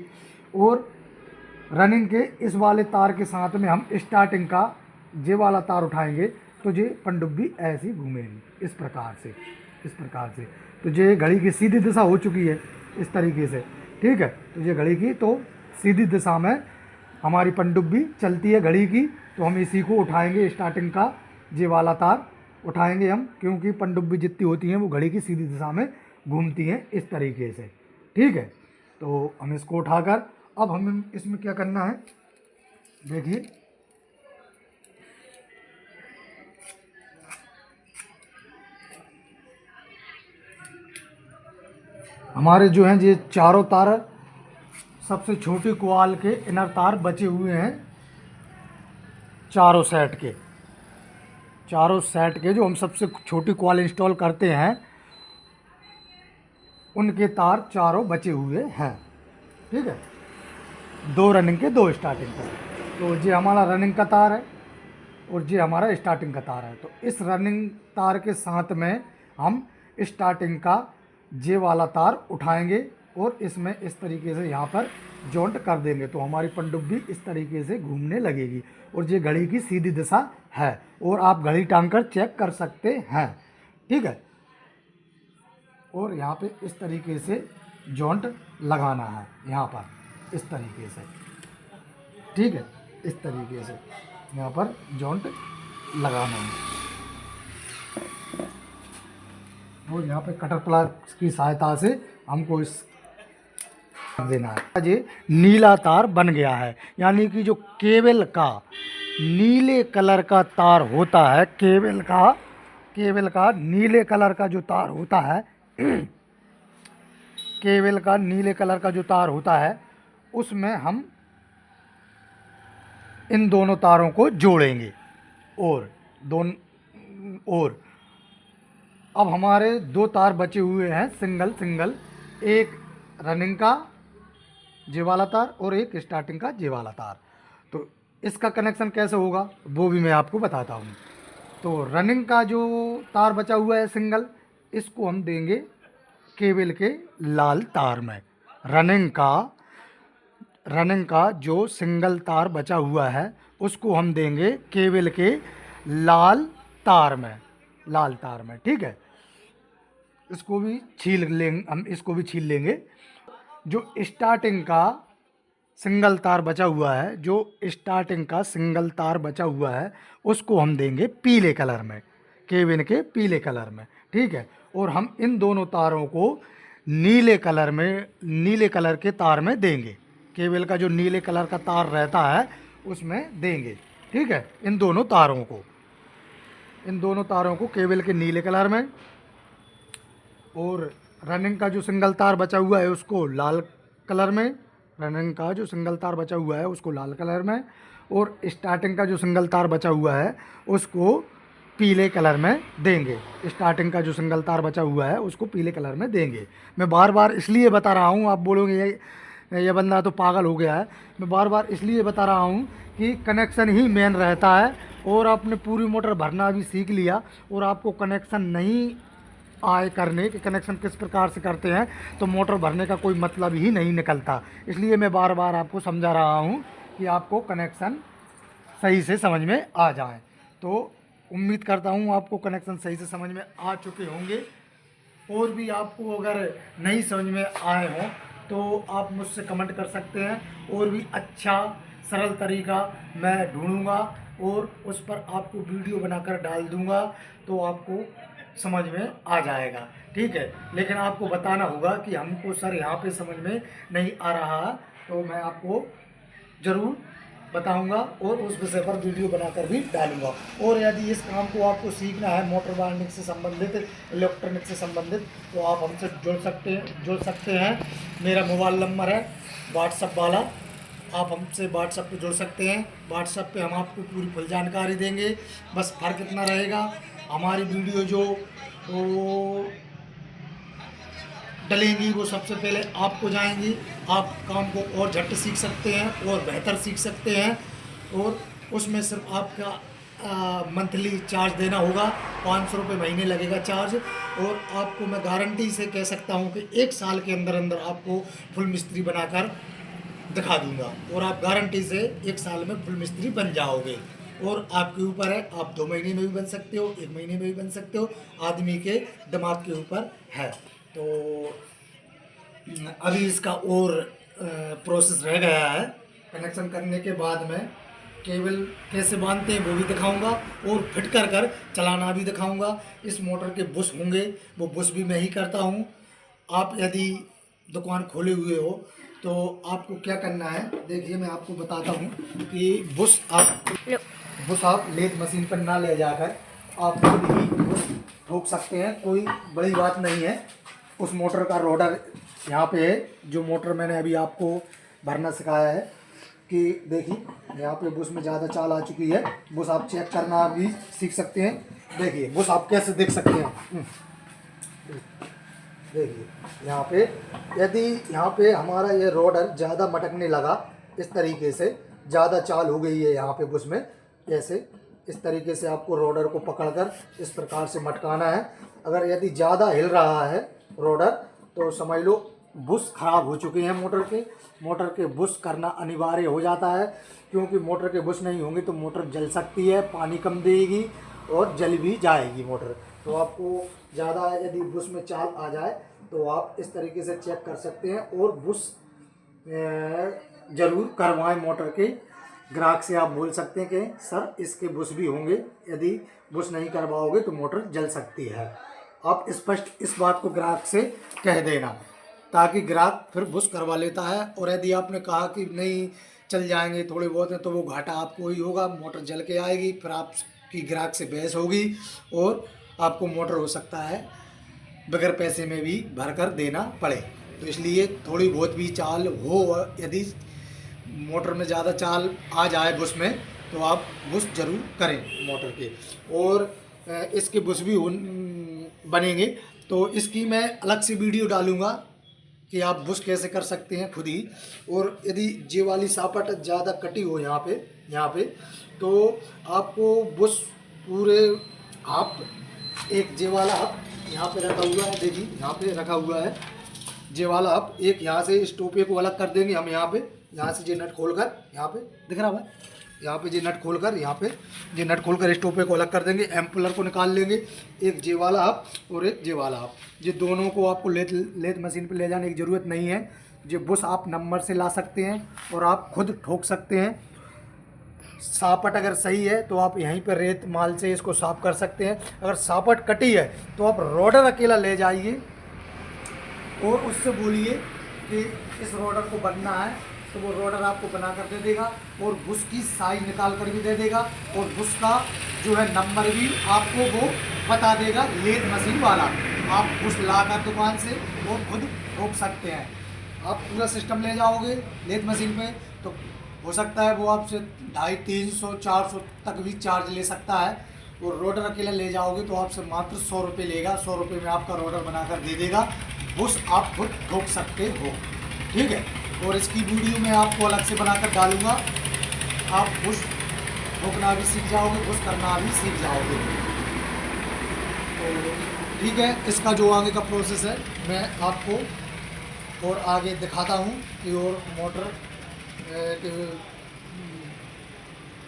और रनिंग के इस वाले तार के साथ में हम स्टार्टिंग का जे वाला तार उठाएंगे तो ये पनडुब्बी ऐसी घूमेगी, इस प्रकार से, इस प्रकार से। तो ये घड़ी की सीधी दिशा हो चुकी है, इस तरीके से। ठीक है, तो ये घड़ी की तो सीधी दिशा में हमारी पनडुब्बी चलती है घड़ी की, तो हम इसी को उठाएंगे, स्टार्टिंग का जे वाला तार उठाएंगे हम, क्योंकि पनडुब्बी जितनी होती हैं वो घड़ी की सीधी दिशा में घूमती हैं, इस तरीके से। ठीक है, तो हम इसको उठाकर अब हमें इसमें क्या करना है, देखिए हमारे जो हैं ये चारों तार, सबसे छोटी क्वाल के इनर तार बचे हुए हैं, चारों सेट के जो हम सबसे छोटी क्वाल इंस्टॉल करते हैं उनके तार चारों बचे हुए हैं। ठीक है, 2 रनिंग के 2 स्टार्टिंग के। तो ये हमारा रनिंग का तार है और ये हमारा स्टार्टिंग का तार है। तो इस रनिंग तार के साथ में हम स्टार्टिंग का जे वाला तार उठाएंगे और इसमें इस तरीके से यहाँ पर जॉइंट कर देंगे, तो हमारी पनडुब्बी इस तरीके से घूमने लगेगी। और ये घड़ी की सीधी दिशा है, और आप घड़ी टांग कर चेक कर सकते हैं। ठीक है, और यहाँ पे इस तरीके से जॉइंट लगाना है, यहाँ पर इस तरीके से। ठीक है, इस तरीके से यहाँ पर जॉइंट लगाना है। और यहाँ पे कटर प्लग की सहायता से हमको इस देना है। ये नीला तार बन गया है, यानी कि जो केबल का नीले कलर का तार होता है, केबल का नीले कलर का जो तार होता है केबल का नीले कलर का जो तार होता है, उसमें हम इन दोनों तारों को जोड़ेंगे। और अब हमारे 2 तार बचे हुए हैं सिंगल, एक रनिंग का जे वाला तार और एक स्टार्टिंग का जे वाला तार। तो इसका कनेक्शन कैसे होगा वो भी मैं आपको बताता हूँ। तो रनिंग का जो तार बचा हुआ है सिंगल, इसको हम देंगे केबल के लाल तार में। रनिंग का जो सिंगल तार बचा हुआ है उसको हम देंगे केबल के लाल तार में। ठीक है, इसको भी छील लेंगे हम, इसको भी छील लेंगे। जो स्टार्टिंग का सिंगल तार बचा हुआ है, जो स्टार्टिंग का सिंगल तार बचा हुआ है, उसको हम देंगे पीले कलर में, केबिन के पीले कलर में, ठीक है। और हम इन दोनों तारों को नीले कलर में, नीले कलर के तार में देंगे। केबल का जो नीले कलर का तार रहता है उसमें देंगे, ठीक है। इन दोनों तारों को केबल के नीले कलर में, और रनिंग का जो सिंगल तार बचा हुआ है उसको लाल कलर में, रनिंग का जो सिंगल तार बचा हुआ है उसको लाल कलर में, और स्टार्टिंग का जो सिंगल तार बचा हुआ है उसको पीले कलर में देंगे। स्टार्टिंग का जो सिंगल तार बचा हुआ है उसको पीले कलर में देंगे। मैं बार बार इसलिए बता रहा हूँ, आप बोलोगे ये बंदा तो पागल हो गया है। मैं बार बार इसलिए बता रहा हूँ कि कनेक्शन ही मेन रहता है, और आपने पूरी मोटर भरना भी सीख लिया और आपको कनेक्शन नहीं आए करने कि कनेक्शन किस प्रकार से करते हैं, तो मोटर भरने का कोई मतलब ही नहीं निकलता। इसलिए मैं बार बार आपको समझा रहा हूँ कि आपको कनेक्शन सही से समझ में आ जाए। तो उम्मीद करता हूँ आपको कनेक्शन सही से समझ में आ चुके होंगे। और भी आपको अगर नहीं समझ में आए हों तो आप मुझसे कमेंट कर सकते हैं, और भी अच्छा सरल तरीका मैं ढूंढूंगा और उस पर आपको वीडियो बनाकर डाल दूंगा, तो आपको समझ में आ जाएगा, ठीक है। लेकिन आपको बताना होगा कि हमको सर यहाँ पे समझ में नहीं आ रहा, तो मैं आपको ज़रूर बताऊंगा और उस विषय पर वीडियो बनाकर भी डालूंगा। और यदि इस काम को आपको सीखना है मोटर वायरिंग से संबंधित, इलेक्ट्रॉनिक से संबंधित, तो आप हमसे जुड़ सकते हैं। मेरा मोबाइल नंबर है व्हाट्सएप वाला, आप हमसे व्हाट्सएप पे जुड़ सकते हैं। व्हाट्सएप पे हम आपको पूरी फुल जानकारी देंगे। बस फ़र्क इतना रहेगा, हमारी वीडियो जो वो डलेंगी वो सबसे पहले आपको जाएंगी। आप काम को और झट सीख सकते हैं और बेहतर सीख सकते हैं, और उसमें सिर्फ आपका मंथली चार्ज देना होगा, 500 रुपये महीने लगेगा चार्ज। और आपको मैं गारंटी से कह सकता हूं कि 1 साल के अंदर अंदर आपको फुल मिस्त्री बनाकर दिखा दूंगा, और आप गारंटी से 1 साल में फुल मिस्त्री बन जाओगे। और आपके ऊपर है, आप 2 महीने में भी बन सकते हो, 1 महीने में भी बन सकते हो, आदमी के दिमाग के ऊपर है। तो अभी इसका और प्रोसेस रह गया है। कनेक्शन करने के बाद में केबल कैसे बांधते हैं वो भी दिखाऊंगा, और फिट कर चलाना भी दिखाऊंगा। इस मोटर के बुश होंगे, वो बुश भी मैं ही करता हूँ। आप यदि दुकान खोले हुए हो तो आपको क्या करना है, देखिए मैं आपको बताता हूँ कि बुश आप लेथ मशीन पर ना ले जाकर आप खुद ही बुश ठोक सकते हैं, कोई बड़ी बात नहीं है। उस मोटर का रोडर यहाँ पे है, जो मोटर मैंने अभी आपको भरना सिखाया है, कि देखिए यहाँ पे बुश में ज़्यादा चाल आ चुकी है। बुश आप चेक करना भी सीख सकते हैं। देखिए बुश आप कैसे देख सकते हैं, देखिए यहाँ पे, यदि यहाँ पे हमारा ये रोडर ज़्यादा मटकने लगा, इस तरीके से ज़्यादा चाल हो गई है यहाँ पे बुश में, जैसे इस तरीके से आपको रोडर को पकड़कर इस प्रकार से मटकाना है। अगर यदि ज़्यादा हिल रहा है रोडर तो समझ लो बुश खराब हो चुके हैं मोटर के बुश करना अनिवार्य हो जाता है, क्योंकि मोटर के बुश नहीं होंगे तो मोटर जल सकती है, पानी कम देगी और जल भी जाएगी मोटर। तो आपको ज़्यादा यदि बुश में चाल आ जाए तो आप इस तरीके से चेक कर सकते हैं, और बुश ज़रूर करवाएं मोटर के। ग्राहक से आप बोल सकते हैं कि सर इसके बुश भी होंगे, यदि बुश नहीं करवाओगे तो मोटर जल सकती है। आप स्पष्ट इस बात को ग्राहक से कह देना, ताकि ग्राहक फिर बुश करवा लेता है। और यदि आपने कहा कि नहीं चल जाएंगे थोड़े बहुत हैं, तो वो घाटा आपको ही होगा, मोटर जल के आएगी, फिर आपकी ग्राहक से बहस होगी और आपको मोटर हो सकता है बगैर पैसे में भी भर कर देना पड़े। तो इसलिए थोड़ी बहुत भी चाल हो, यदि मोटर में ज़्यादा चाल आ जाए बुश में, तो आप बुश जरूर करें मोटर के। और इसके बुश भी बनेंगे, तो इसकी मैं अलग से वीडियो डालूंगा कि आप बुश कैसे कर सकते हैं खुद ही। और यदि जे वाली सापट ज़्यादा कटी हो यहाँ पे तो आपको बुश पूरे आप एक जे वाला आप यहाँ पे रखा हुआ है, देखिए यहाँ पे रखा हुआ है जे वाला आप, एक यहाँ से इस टोपे को अलग कर देंगे हम, यहाँ से जे नट खोल कर यहाँ पे दिख रहा है, यहाँ पे ये नट खोलकर ये नट खोलकर स्टोपे को अलग कर देंगे, एम्पुलर को निकाल लेंगे, एक जे वाला आप और एक जे वाला आप। ये दोनों को आपको लेथ मशीन पे ले जाने की ज़रूरत नहीं है। ये बुश आप नंबर से ला सकते हैं और आप खुद ठोक सकते हैं। सापट अगर सही है तो आप यहीं पर रेत माल से इसको साफ कर सकते हैं। अगर सापट कटी है तो आप रोडर अकेला ले जाइए और उससे बोलिए कि इस रोडर को बनना है, तो वो रोडर आपको बना कर दे देगा और बुश की साइज निकाल कर भी दे देगा और बुश का जो है नंबर भी आपको वो बता देगा लेथ मशीन वाला। आप बुश ला कर दुकान से वो खुद ठोक सकते हैं। आप पूरा सिस्टम ले जाओगे लेथ मशीन पे तो हो सकता है वो आपसे 250, 300, 400 तक भी चार्ज ले सकता है। और रोडर अकेला ले जाओगे तो आपसे मात्र 100 रुपये लेगा। 100 रुपये में आपका रोडर बनाकर दे देगा। बुश आप खुद ठोक सकते हो, ठीक है। और इसकी वीडियो मैं आपको अलग से बनाकर डालूंगा। आप बुश ठोकना भी सीख जाओगे, बुश करना भी सीख जाओगे। तो ठीक है, इसका जो आगे का प्रोसेस है मैं आपको और आगे दिखाता हूँ कि और मोटर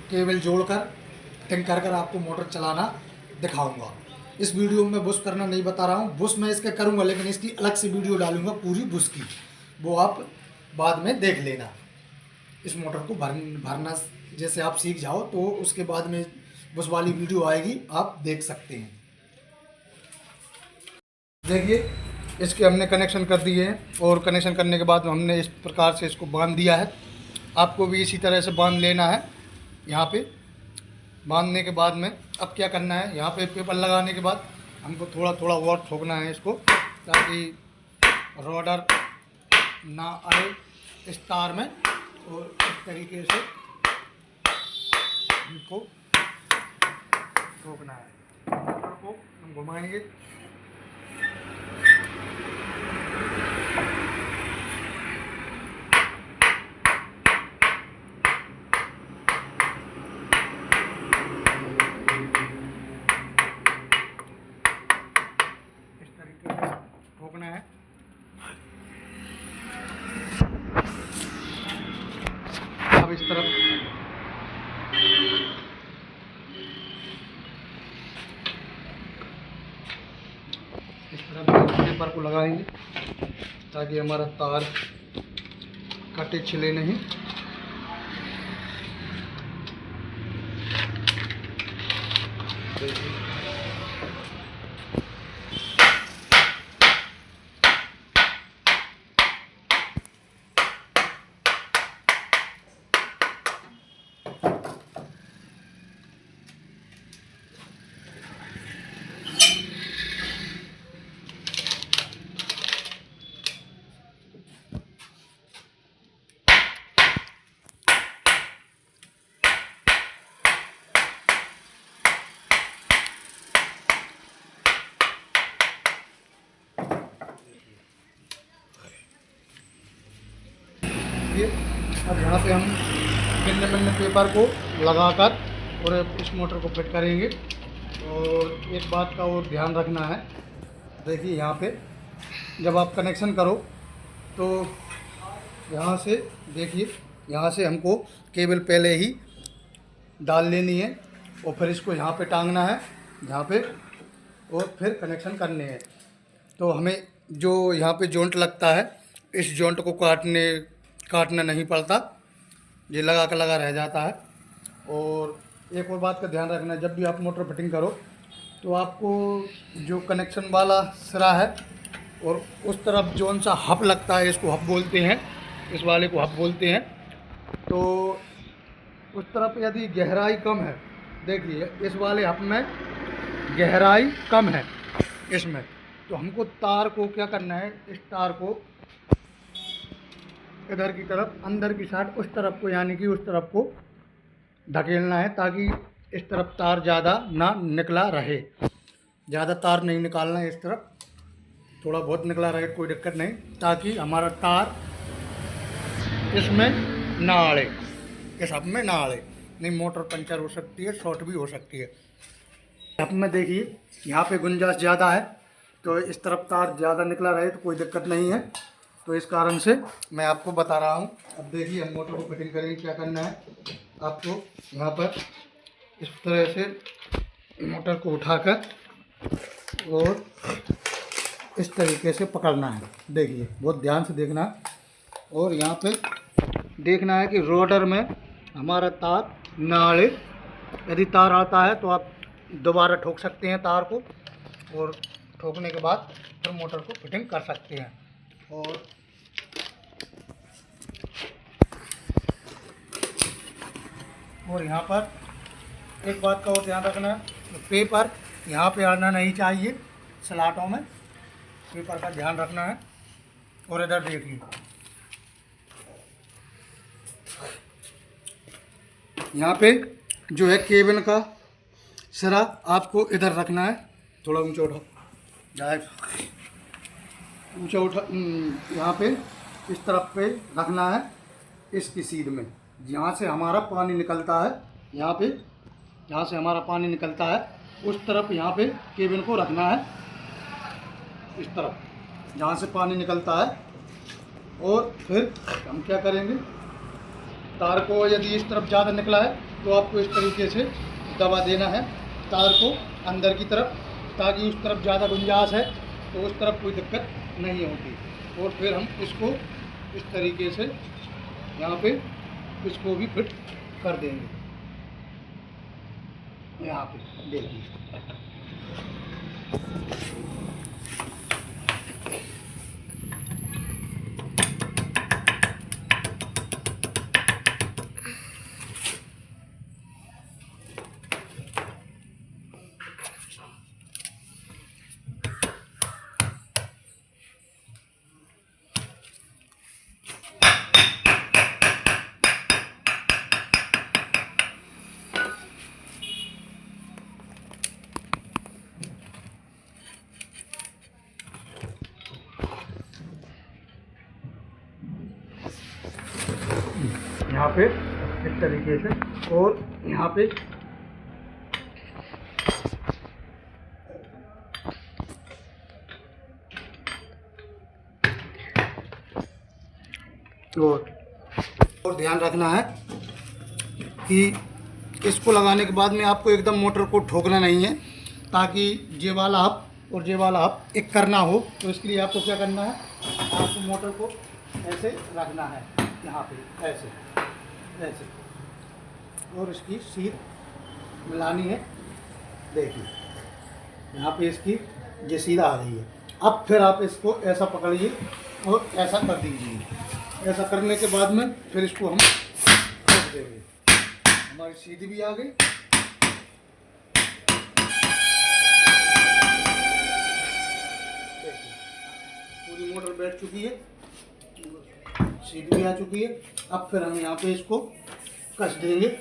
केबल जोड़कर टिंग कर आपको मोटर चलाना दिखाऊंगा। इस वीडियो में बुश करना नहीं बता रहा हूँ। बुश मैं इसके करूँगा लेकिन इसकी अलग से वीडियो डालूंगा पूरी बुश की, वो आप बाद में देख लेना। इस मोटर को भरना जैसे आप सीख जाओ तो उसके बाद में बुश वाली वीडियो आएगी, आप देख सकते हैं। देखिए इसके हमने कनेक्शन कर दिए हैं और कनेक्शन करने के बाद हमने इस प्रकार से इसको बांध दिया है। आपको भी इसी तरह से बांध लेना है। यहाँ पे बांधने के बाद में अब क्या करना है, यहाँ पे पेपर लगाने के बाद हमको थोड़ा थोड़ा और ठोकना है इसको, ताकि रोडर ना आए इस तार में। और इस तरीके से हमको ठोकना है। मोटर को हम घुमाएंगे, ठोकना है। अब इस तरफ पेपर को लगाएंगे ताकि हमारा तार कटे छिले नहीं। अब यहाँ पे हम भिन्न भिन्न पेपर को लगाकर और इस मोटर को फिट करेंगे। और एक बात का और ध्यान रखना है, देखिए यहाँ पे जब आप कनेक्शन करो तो यहाँ से देखिए, यहाँ से हमको केबल पहले ही डाल लेनी है और फिर इसको यहाँ पे टांगना है यहाँ पे, और फिर कनेक्शन करने हैं। तो हमें जो यहाँ पे जॉइंट लगता है इस जॉइंट को काटना नहीं पड़ता, ये लगा रह जाता है। और एक और बात का ध्यान रखना, जब भी आप मोटर फिटिंग करो तो आपको जो कनेक्शन वाला सिरा है और उस तरफ जौन सा हब लगता है, इसको हब बोलते हैं, इस वाले को हब बोलते हैं, तो उस तरफ यदि गहराई कम है, देखिए इस वाले हब में गहराई कम है इसमें, तो हमको तार को क्या करना है, इस तार को इधर की तरफ अंदर की साइड उस तरफ को यानी कि उस तरफ को ढकेलना है, ताकि इस तरफ तार ज़्यादा ना निकला रहे। ज़्यादा तार नहीं निकालना है, इस तरफ थोड़ा बहुत निकला रहे कोई दिक्कत नहीं, ताकि हमारा तार इसमें ना आड़े, इस हब में ना आड़े, नहीं मोटर पंचर हो सकती है, शॉर्ट भी हो सकती है। हब में देखिए यहाँ पे गुंजाइश ज़्यादा है, तो इस तरफ तार ज़्यादा निकला रहे तो कोई दिक्कत नहीं है। तो इस कारण से मैं आपको बता रहा हूँ। अब देखिए हम मोटर को फिटिंग करेंगे, क्या करना है, आपको यहाँ पर इस तरह से मोटर को उठाकर और इस तरीके से पकड़ना है। देखिए बहुत ध्यान से देखना है। और यहाँ पे देखना है कि रोटर में हमारा तार ना अड़े। यदि तार आता है तो आप दोबारा ठोक सकते हैं तार को, और ठोकने के बाद फिर मोटर को फिटिंग कर सकते हैं। और यहाँ पर एक बात का और ध्यान रखना है, पेपर यहाँ पे आना नहीं चाहिए। स्लॉटों में पेपर का ध्यान रखना है। और इधर देखिए, यहाँ पे जो है केबिन का सिरा आपको इधर रखना है। थोड़ा ऊंचा उठा जाए, ऊंचा उठा, यहाँ पे इस तरफ पे रखना है। इसकी सीध में यहाँ से हमारा पानी निकलता है, यहाँ से हमारा पानी निकलता है उस तरफ यहाँ पे केबिन को रखना है, इस तरफ जहाँ से पानी निकलता है। और फिर हम क्या करेंगे, तार को यदि इस तरफ ज़्यादा निकला है तो आपको इस तरीके से दबा देना है तार को अंदर की तरफ, ताकि उस तरफ ज़्यादा गुंजाइश है तो उस तरफ कोई दिक्कत नहीं होती। और फिर हम इसको इस तरीके से यहाँ पे इसको भी फिट कर देंगे। यहाँ पे देखिए, यहाँ पे इस तरीके से, और यहाँ पे और ध्यान रखना है कि इसको लगाने के बाद में आपको एकदम मोटर को ठोकना नहीं है, ताकि ये वाला अप और ये वाला अप एक करना हो। तो इसके लिए आपको क्या करना है, आपको मोटर को ऐसे रखना है, यहाँ पे ऐसे ऐसे, और इसकी सीध मिलानी है। देखिए यहाँ पे इसकी ये सीधा आ रही है। अब फिर आप इसको ऐसा पकड़िए और ऐसा कर दीजिए। ऐसा करने के बाद में फिर इसको हम ठोक देंगे। हमारी सीधी भी आ गई। पूरी मोटर बैठ चुकी है, सीधी भी आ चुकी है। अब फिर हम यहाँ पे इसको कस देंगे।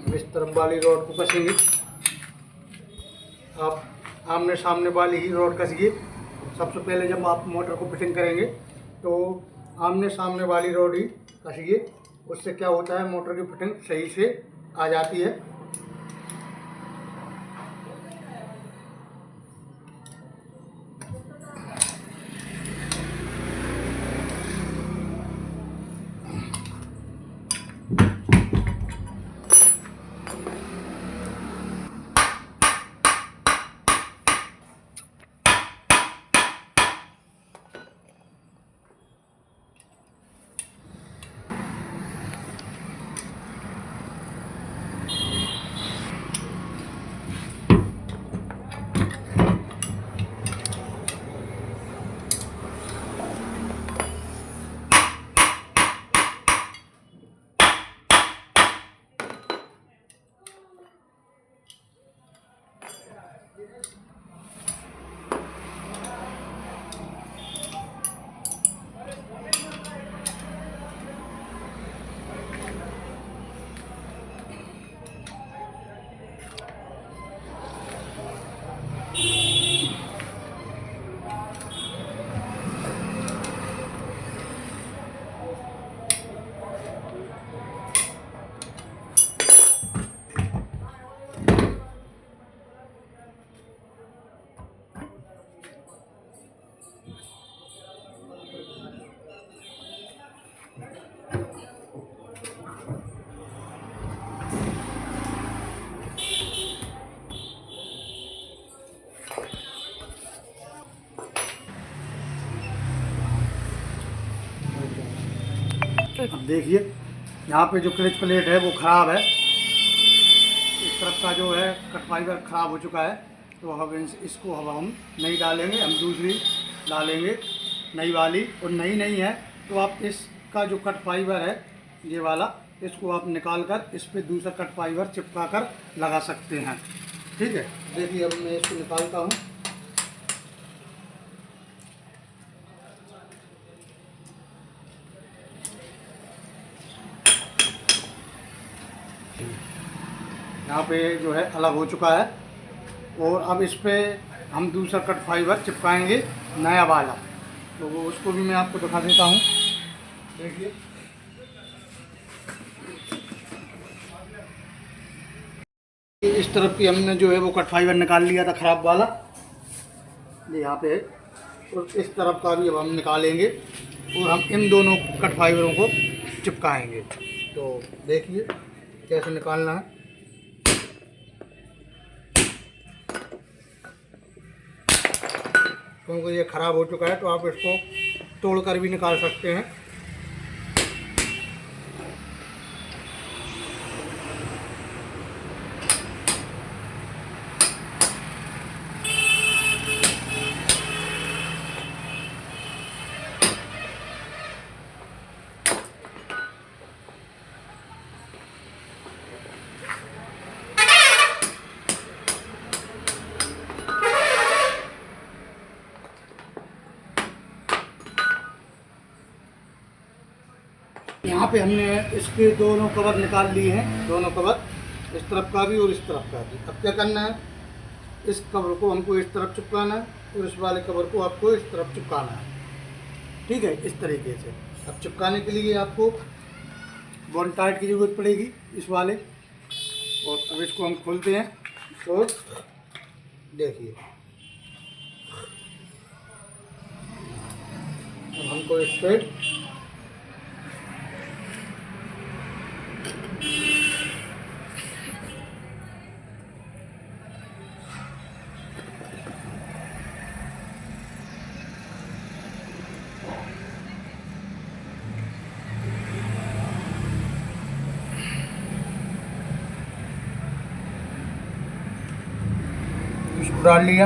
इस तरफ वाली रॉड को कसेंगे। आप आमने सामने वाली ही रॉड कसिए। सबसे पहले जब आप मोटर को फिटिंग करेंगे तो आमने सामने वाली रॉड ही कसिए। उससे क्या होता है, मोटर की फिटिंग सही से आ जाती है। अब देखिए यहाँ पे जो क्लच प्लेट है वो ख़राब है, इस तरफ का जो है कट फाइबर ख़राब हो चुका है, तो अब इसको अब हम नहीं डालेंगे, हम दूसरी डालेंगे नई वाली। और नई नहीं है तो आप इसका जो कट फाइबर है ये वाला, इसको आप निकाल कर इस पर दूसरा कट फाइबर चिपका कर लगा सकते हैं। ठीक है, देखिए अब मैं इसको निकालता हूँ। यहाँ पे जो है अलग हो चुका है, और अब इस पर हम दूसरा कट फाइबर चिपकाएंगे नया वाला, तो वो उसको भी मैं आपको दिखा देता हूँ। देखिए इस तरफ की हमने जो है वो कट फाइबर निकाल लिया था ख़राब वाला, ये यहाँ पे है, और इस तरफ का भी अब हम निकालेंगे और हम इन दोनों कट फाइबरों को चिपकाएंगे। तो देखिए कैसे निकालना है। क्योंकि ये ख़राब हो चुका है तो आप इसको तोड़कर भी निकाल सकते हैं। यहाँ पे हमने इसके दोनों कवर निकाल लिए हैं, दोनों कवर, इस तरफ का भी और इस तरफ का भी। अब क्या करना है, इस कवर को हमको इस तरफ चिपकाना है और इस वाले कवर को आपको इस तरफ चिपकाना है। ठीक है, इस तरीके से। अब चिपकाने के लिए आपको बॉन्ड टाइट की ज़रूरत पड़ेगी इस वाले, और अब इसको हम खोलते हैं तो देखिए अब हमको इस पर इसको डाल लिया।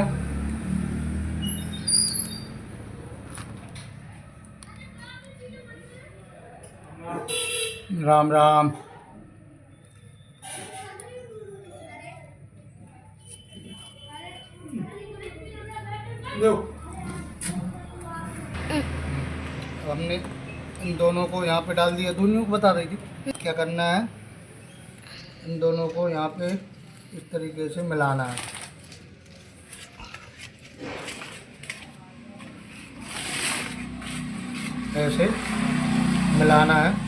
राम राम। हमने इन दोनों को यहाँ पे डाल दिया, दोनों को बता रही थी क्या करना है। इन दोनों को यहाँ पे इस तरीके से मिलाना है, ऐसे मिलाना है।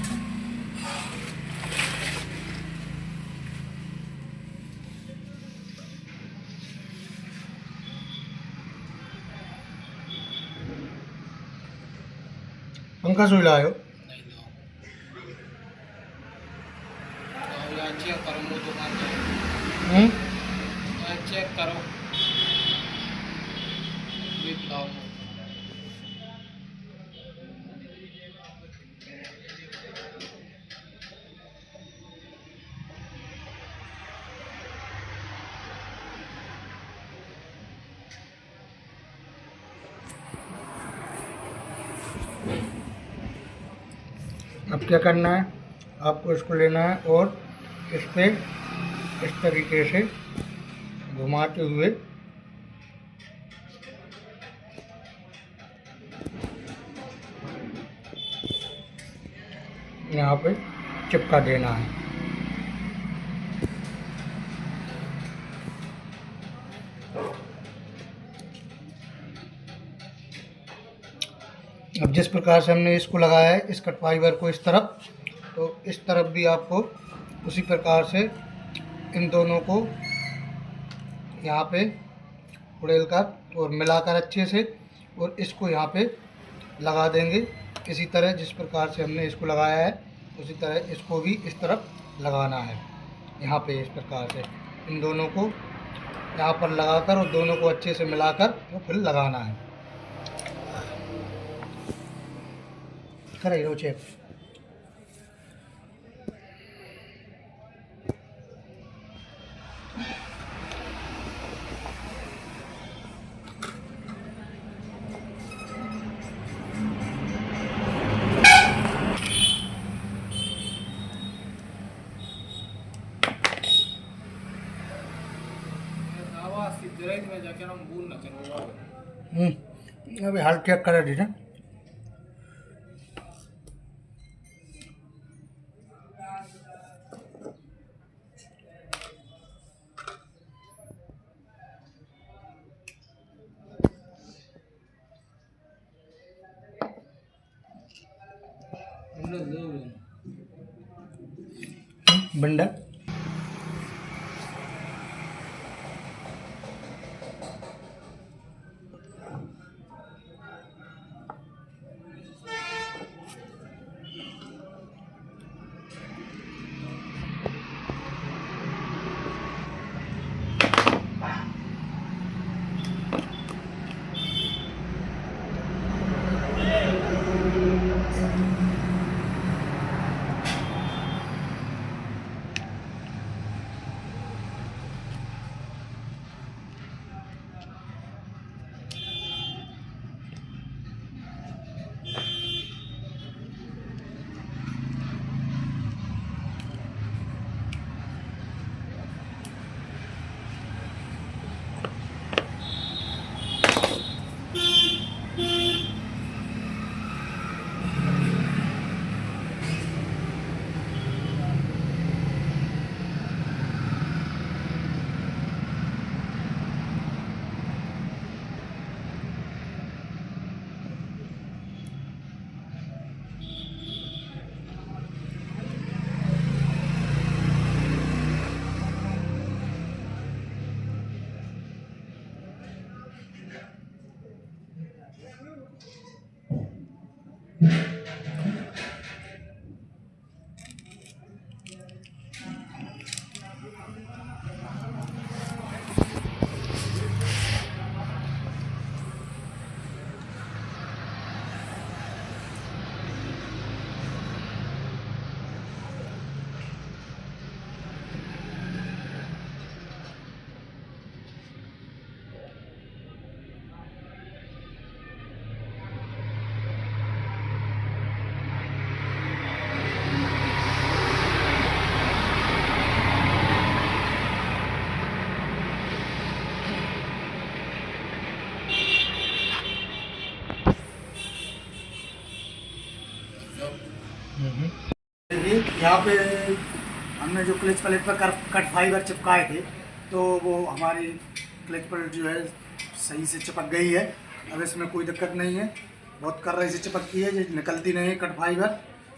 पंखा सुई लायो चेक करो, वो दुकान चेक करो लाओ। अब क्या करना है, आपको इसको लेना है और इस पे इस तरीके से घुमाते हुए यहाँ पे चिपका देना है। अब जिस प्रकार से हमने इसको लगाया है इस कट फाइबर को इस तरफ, तो इस तरफ भी आपको उसी प्रकार से इन दोनों को यहाँ पे उड़ेल कर और मिलाकर अच्छे से, और इसको यहाँ पे लगा देंगे इसी तरह जिस प्रकार से हमने इसको लगाया है, उसी तरह इसको भी इस तरफ लगाना है। यहाँ पे इस प्रकार से इन दोनों को यहाँ पर लगाकर और दोनों को अच्छे से मिलाकर तो फिर लगाना है। करे चेक करो भूल ना करो। अभी हाल चेक कर दीजिए। बंडल देखिए यहाँ पे हमने जो क्लच प्लेट पर कट फाइबर चिपकाए थे तो वो हमारी क्लच प्लेट जो है सही से चिपक गई है। अब इसमें कोई दिक्कत नहीं है, बहुत कर रही से चिपकती है, जो निकलती नहीं है कट फाइबर।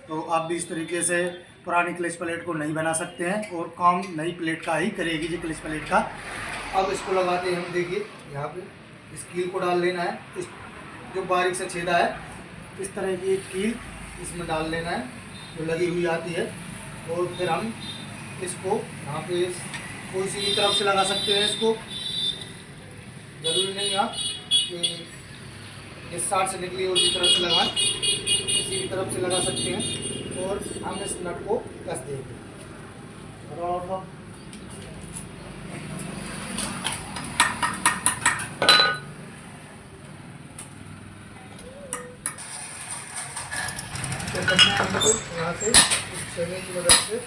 तो आप भी इस तरीके से पुरानी क्लच प्लेट को नहीं बना सकते हैं और काम नई प्लेट का ही करेगी जी क्लच प्लेट का। अब इसको लगाते हैं हम। देखिए यहाँ पे इस कील को डाल लेना है, इस जो बारीक से छेदा है इस तरह की एक कील इसमें डाल लेना है जो लगी हुई आती है। और फिर हम इसको यहाँ पे कोई सी भी तरफ से लगा सकते हैं। इसको ज़रूरी नहीं आप कि इस साइड से निकली उसी तरफ से लगाएं, किसी भी तरफ से लगा सकते हैं। और हम इस नट को कस देंगे। यहाँ से इस छेने की मदद से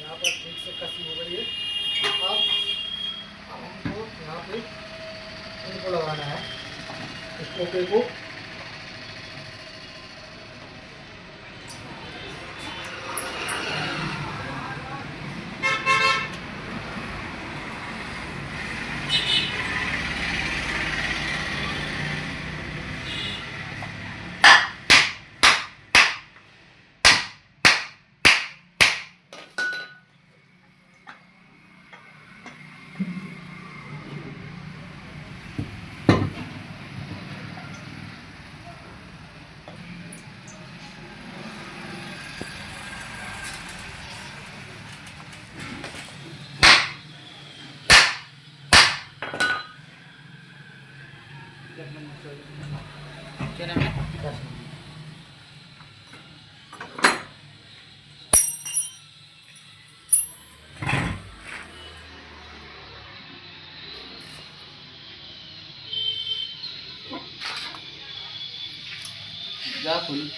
यहाँ पर ठीक से कसी हो गई है। अब हमको यहाँ पे इनको लगाना है, इस कोके को। क्या नाम है? जा फुल